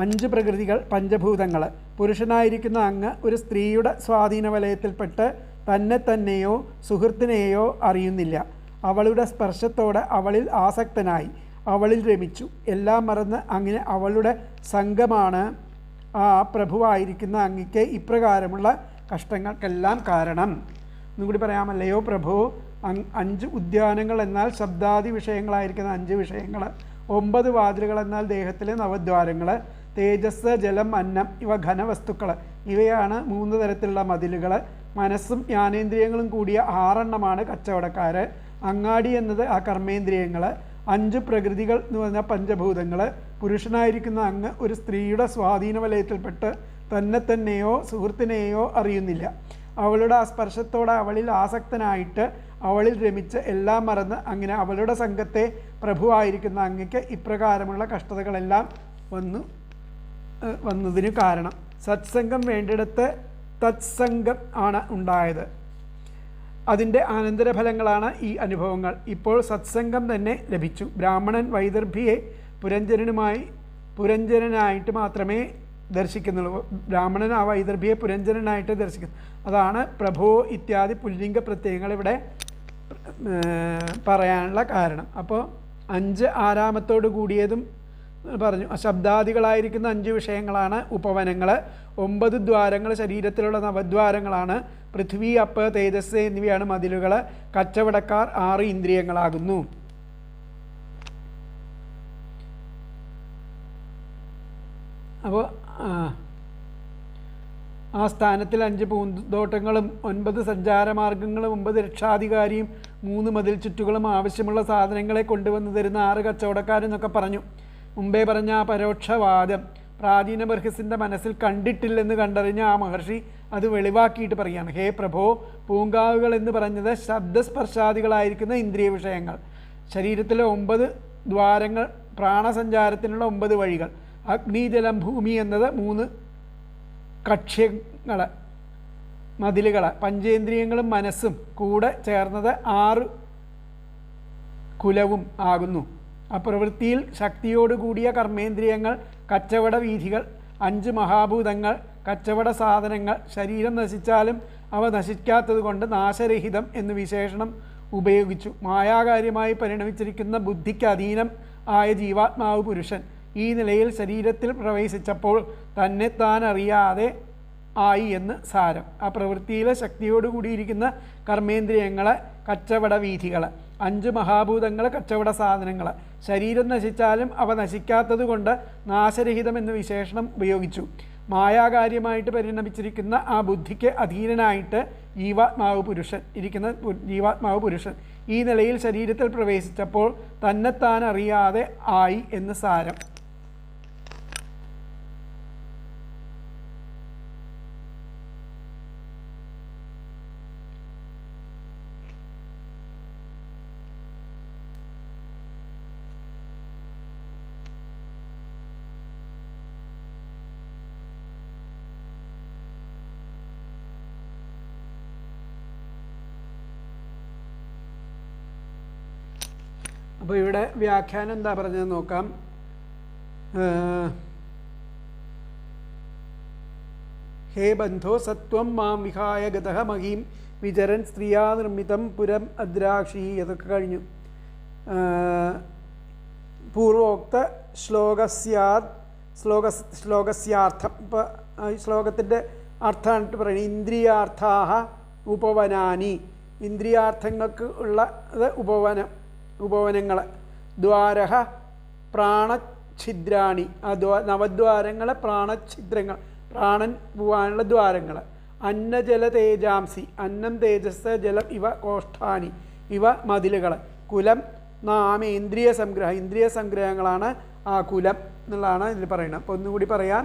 5 പ്രകൃതികൾ, പഞ്ചഭൂതങ്ങൾ. പുരുഷനായിരിക്കുന്ന അങ്ങ് ഒരു സ്ത്രീയുടെ സ്വാധീന വലയത്തിൽപ്പെട്ട് തന്നെയോ സുഹൃത്തിനെയോ അറിയുന്നില്ല. അവളുടെ സ്പർശത്തോടെ അവളിൽ ആസക്തനായി അവളിൽ രമിച്ചു. എല്ലാം മറന്ന് അങ്ങനെ അവളുടെ സംഘമാണ് ആ പ്രഭുവായിരിക്കുന്ന അങ്ങയ്ക്ക് ഇപ്രകാരമുള്ള കഷ്ടങ്ങൾക്കെല്ലാം കാരണം. ഒന്നുകൂടി പറയാമല്ലയോ പ്രഭു 5 ഉദ്യാനങ്ങൾ എന്നാൽ ശബ്ദാദി വിഷയങ്ങളായിരിക്കുന്ന 5 വിഷയങ്ങൾ, 9 വാതിലുകൾ എന്നാൽ ദേഹത്തിലെ 9 ദ്വാരങ്ങൾ, തേജസ് ജലം അന്നം ഇവ ഘനവസ്തുക്കൾ ഇവയാണ് 3 തരത്തിലുള്ള മതിലുകൾ, മനസ്സും ജ്ഞാനേന്ദ്രിയങ്ങളും കൂടിയ 6 കച്ചവടക്കാർ. അങ്ങാടി എന്നത് ആ കർമ്മേന്ദ്രിയങ്ങൾ, 5 പ്രകൃതികൾ എന്ന് പറഞ്ഞാൽ പഞ്ചഭൂതങ്ങൾ. പുരുഷനായിരിക്കുന്ന അങ്ങ് ഒരു സ്ത്രീയുടെ സ്വാധീന വലയത്തിൽപ്പെട്ട് തന്നെയോ സുഹൃത്തിനെയോ അറിയുന്നില്ല. അവളുടെ ആ സ്പർശത്തോടെ അവളിൽ ആസക്തനായിട്ട് അവളിൽ രമിച്ച് എല്ലാം മറന്ന് അങ്ങനെ അവളുടെ സംഘത്തെ പ്രഭുവായിരിക്കുന്ന അങ്ങയ്ക്ക് ഇപ്രകാരമുള്ള കഷ്ടതകളെല്ലാം വന്നതിന് കാരണം. സത്സംഗം വേണ്ടിടത്ത് തത്സംഗം ആണ് ഉണ്ടായത്. അതിൻ്റെ അനന്തരഫലങ്ങളാണ് ഈ അനുഭവങ്ങൾ. ഇപ്പോൾ സത്സംഗം തന്നെ ലഭിച്ചു. ബ്രാഹ്മണൻ വൈദർഭിയെ പുരഞ്ജനായിട്ട് മാത്രമേ ദർശിക്കുന്നുള്ളൂ. ബ്രാഹ്മണൻ ആ വൈദർഭിയെ പുരഞ്ജനായിട്ട് ദർശിക്കുന്നു. അതാണ് പ്രഭോ ഇത്യാദി പുല്ലിംഗ പ്രത്യയങ്ങൾ ഇവിടെ പറയാനുള്ള കാരണം. അപ്പോൾ 5 ആരാമത്തോട് കൂടിയതും പറഞ്ഞു. ശബ്ദാദികളായിരിക്കുന്ന 5 വിഷയങ്ങളാണ് ഉപവനങ്ങൾ. 9 ദ്വാരങ്ങൾ ശരീരത്തിലുള്ള നവദ്വാരങ്ങളാണ്. പൃഥ്വി, അപ്പ്, തേജസ് എന്നിവയാണ് മതിലുകൾ. കച്ചവടക്കാർ 6 ഇന്ദ്രിയങ്ങളാകുന്നു. അപ്പോൾ ആ സ്ഥാനത്തിൽ 5 പൂന്തോട്ടങ്ങളും 9 സഞ്ചാരമാർഗങ്ങളും 9 രക്ഷാധികാരിയും 3 മതിൽ ചുറ്റുകളും ആവശ്യമുള്ള സാധനങ്ങളെ കൊണ്ടുവന്ന് തരുന്ന 6 കച്ചവടക്കാരെന്നൊക്കെ പറഞ്ഞു. മുമ്പേ പറഞ്ഞ ആ പരോക്ഷവാദം പ്രാചീന ബർഹിസിൻ്റെ മനസ്സിൽ കണ്ടിട്ടില്ലെന്ന് കണ്ടറിഞ്ഞ ആ മഹർഷി അത് വെളിവാക്കിയിട്ട് പറയുകയാണ്. ഹേ പ്രഭോ, പൂങ്കാവുകൾ എന്ന് പറഞ്ഞത് ശബ്ദസ്പർശാദികളായിരിക്കുന്ന ഇന്ദ്രിയ വിഷയങ്ങൾ. ശരീരത്തിലെ 9 ദ്വാരങ്ങൾ, പ്രാണസഞ്ചാരത്തിനുള്ള 9 വഴികൾ. അഗ്നി, ജലം, ഭൂമി എന്നത് 3 കക്ഷ്യങ്ങൾ, മതിലുകൾ. പഞ്ചേന്ദ്രിയങ്ങളും മനസ്സും കൂടെ ചേർന്നത് 6 കുലവും ആകുന്നു. ആ പ്രവൃത്തിയിൽ ശക്തിയോടുകൂടിയ കർമ്മേന്ദ്രിയങ്ങൾ, കച്ചവട വീഥികൾ, 5 മഹാഭൂതങ്ങൾ, കച്ചവട സാധനങ്ങൾ. ശരീരം നശിച്ചാലും അവ നശിക്കാത്തത് കൊണ്ട് നാശരഹിതം എന്ന് വിശേഷണം ഉപയോഗിച്ചു. മായാകാര്യമായി പരിണമിച്ചിരിക്കുന്ന ബുദ്ധിക്ക് അധീനം ആയ ജീവാത്മാവ് പുരുഷൻ ഈ നിലയിൽ ശരീരത്തിൽ പ്രവേശിച്ചപ്പോൾ തന്നെ താൻ അറിയാതെ ആയി എന്ന് സാരം. ആ പ്രവൃത്തിയിലെ ശക്തിയോടുകൂടിയിരിക്കുന്ന കർമ്മേന്ദ്രിയങ്ങൾ, കച്ചവട വീഥികൾ, 5 മഹാഭൂതങ്ങൾ, കച്ചവട സാധനങ്ങൾ. ശരീരം നശിച്ചാലും അവ നശിക്കാത്തത് കൊണ്ട് നാശരഹിതം എന്ന് വിശേഷണം ഉപയോഗിച്ചു. മായാകാര്യമായിട്ട് പരിണമിച്ചിരിക്കുന്ന ആ ബുദ്ധിക്ക് അധീനനായിട്ട് ജീവാത്മാവ് പുരുഷൻ ഈ നിലയിൽ ശരീരത്തിൽ പ്രവേശിച്ചപ്പോൾ തന്നെത്താൻ അറിയാതെ ആയി എന്ന് സാരം. അപ്പോൾ ഇവിടെ വ്യാഖ്യാനം എന്താ പറഞ്ഞത് നോക്കാം. ഹേ ബന്ധോ സത്വം മാം വിഹായ ഗതഃ മഹീം വിചരൻ സ്ത്രീയാ നിർമ്മിതം പുരം അദ്രാക്ഷി. അതൊക്കെ കഴിഞ്ഞു. പൂർവോക്ത ശ്ലോകസ്യാർത്ഥം. ഇപ്പോൾ ശ്ലോകത്തിൻ്റെ അർത്ഥമായിട്ട് പറയുന്നത് ഇന്ദ്രിയാർത്ഥാഹ ഉപവനാനി. ഇന്ദ്രിയാർത്ഥങ്ങൾക്ക് ഉള്ളത് ഉപവനങ്ങൾ. ദ്വാരഹ പ്രാണഛിദ്രാണി. ആ നവദ്വാരങ്ങൾ പ്രാണഛിദ്രങ്ങൾ, പ്രാണൻ പോവാനുള്ള ദ്വാരങ്ങൾ. അന്നജല തേജാംസി. അന്നം, തേജസ്, ജലം ഇവ കോഷ്ഠാനി. ഇവ മതിലുകൾ. കുലം നാമേന്ദ്രിയ സംഗ്രഹം. ഇന്ദ്രിയ സംഗ്രഹങ്ങളാണ് ആ കുലം എന്നുള്ളതാണ് ഇതിൽ പറയുന്നത്. അപ്പോൾ ഒന്നുകൂടി പറയാം.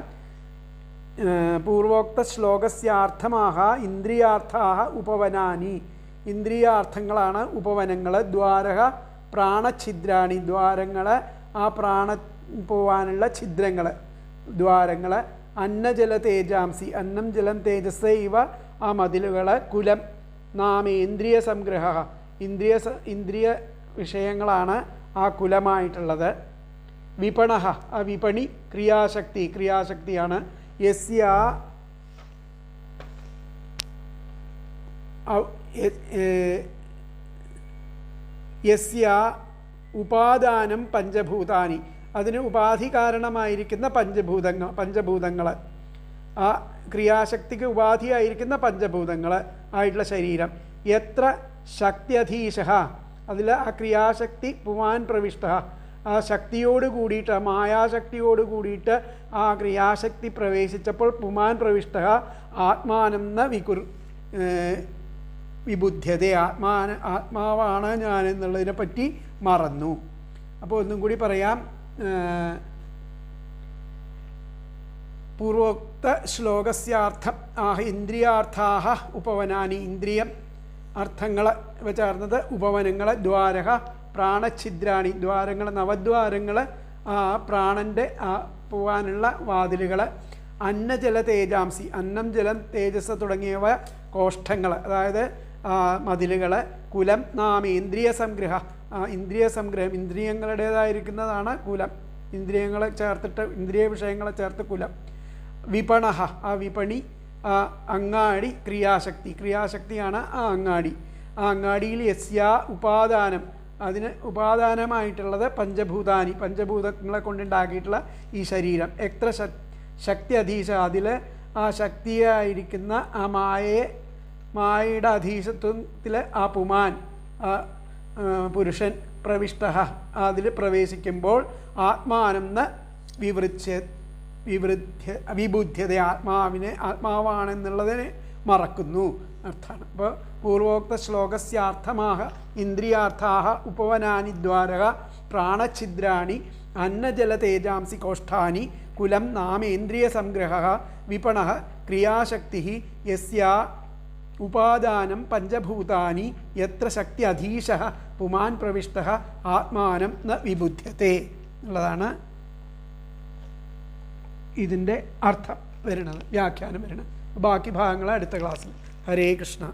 പൂർവോക്ത ശ്ലോകസ്യാർത്ഥമാഹ ഇന്ദ്രിയാർത്ഥാഹ ഉപവനാനി. ഇന്ദ്രിയാർത്ഥങ്ങളാണ് ഉപവനങ്ങൾ. ദ്വാരഹ പ്രാണഛിദ്രാണി. ദ്വാരങ്ങൾ ആ പ്രാണ പോവാനുള്ള ഛിദ്രങ്ങൾ, ദ്വാരങ്ങൾ. അന്നജല തേജാംസി. അന്നം, ജലം, തേജസ് ഇവ ആ മതിലുകൾ. കുലം നാമേന്ദ്രിയ സംഗ്രഹ. ഇന്ദ്രിയ വിഷയങ്ങളാണ് ആ കുലമായിട്ടുള്ളത്. വിപണഃ. ആ വിപണി ക്രിയാശക്തിയാണ്. യസ്യ ഉപാദാനം പഞ്ചഭൂതാനി. അതിന് ഉപാധി കാരണമായിരിക്കുന്ന പഞ്ചഭൂതങ്ങൾ. ആ ക്രിയാശക്തിക്ക് ഉപാധിയായിരിക്കുന്ന പഞ്ചഭൂതങ്ങൾ ആയിട്ടുള്ള ശരീരം. എത്ര ശക്തിയധീശ. അതിൽ ആ ക്രിയാശക്തി പുമാൻ പ്രവിഷ്ട. ആ ശക്തിയോട് കൂടിയിട്ട്, മായാശക്തിയോട് കൂടിയിട്ട് ആ ക്രിയാശക്തി പ്രവേശിച്ചപ്പോൾ പുമാൻ പ്രവിഷ്ട ആത്മാനം ന വിബുദ്ധ്യത. ആത്മാവാണ് ഞാൻ എന്നുള്ളതിനെ പറ്റി മറന്നു. അപ്പോൾ ഒന്നും കൂടി പറയാം. പൂർവോക്ത ശ്ലോകസ്യാർത്ഥം ആഹ ഇന്ദ്രിയാർത്ഥാഹ ഉപവനാനി. ഇന്ദ്രിയം അർത്ഥങ്ങൾ ചേർന്നത് ഉപവനങ്ങൾ. ദ്വാരഹ പ്രാണഛിദ്രാണി. ദ്വാരങ്ങൾ നവദ്വാരങ്ങൾ. ആ പ്രാണൻ്റെ ആ പോകാനുള്ള വാതിലുകൾ. അന്നജല തേജാംസി, അന്നം ജലം തേജസ് തുടങ്ങിയവ കോഷ്ഠങ്ങൾ, അതായത് മതിലുകൾ. കുലം നാമ ഇന്ദ്രിയ സംഗ്രഹ, ഇന്ദ്രിയ സംഗ്രഹം, ഇന്ദ്രിയങ്ങളുടേതായിരിക്കുന്നതാണ് കുലം. ഇന്ദ്രിയങ്ങളെ ചേർത്തിട്ട്, ഇന്ദ്രിയ വിഷയങ്ങളെ ചേർത്ത് കുലം. വിപണഹ, ആ വിപണി. അങ്ങാടി ക്രിയാശക്തി, ക്രിയാശക്തിയാണ് ആ അങ്ങാടി. ആ അങ്ങാടിയിൽ യസ്യാ ഉപാദാനം, അതിന് ഉപാദാനമായിട്ടുള്ളത് പഞ്ചഭൂതാനി, പഞ്ചഭൂതങ്ങളെ കൊണ്ടുണ്ടാക്കിയിട്ടുള്ള ഈ ശരീരം. എത്ര ശക്തി അധീശ, അതിൽ ആ ശക്തിയായിരിക്കുന്ന ആ മായയുടെ അധീശത്വത്തിൽ ആ പുമാൻ, പുരുഷൻ പ്രവിഷ്ട, അതിൽ പ്രവേശിക്കുമ്പോൾ ആത്മാനം വിബുദ്ധ്യത, ആത്മാവാണെന്നുള്ളതിനെ മറക്കുന്നു അർത്ഥാണ്. അപ്പോൾ പൂർവോക്ത ശ്ലോകസ്യാർത്ഥമാഹ ഇന്ദ്രിയാർത്ഥാഹ ഉപവനാനി ദ്വാരക പ്രാണഛിദ്രാണി അന്നജല തേജാംസി കോഷ്ഠാനി കുലം നാമേന്ദ്രിയ സംഗ്രഹ വിപണഃ ക്രിയാശക്തി യസ്യാ ഉപാദാനം പഞ്ചഭൂതാനി യത്ര ശക്തി അധീശഃ പുമാൻ പ്രവിഷ്ടഃ ആത്മാനം ന വിബുദ്ധ്യത്തെ എന്നുള്ളതാണ് ഇതിൻ്റെ അർത്ഥം വരുന്നത്, വ്യാഖ്യാനം വരുന്നത്. ബാക്കി ഭാഗങ്ങൾ അടുത്ത ക്ലാസ്സിൽ. ഹരേ കൃഷ്ണ.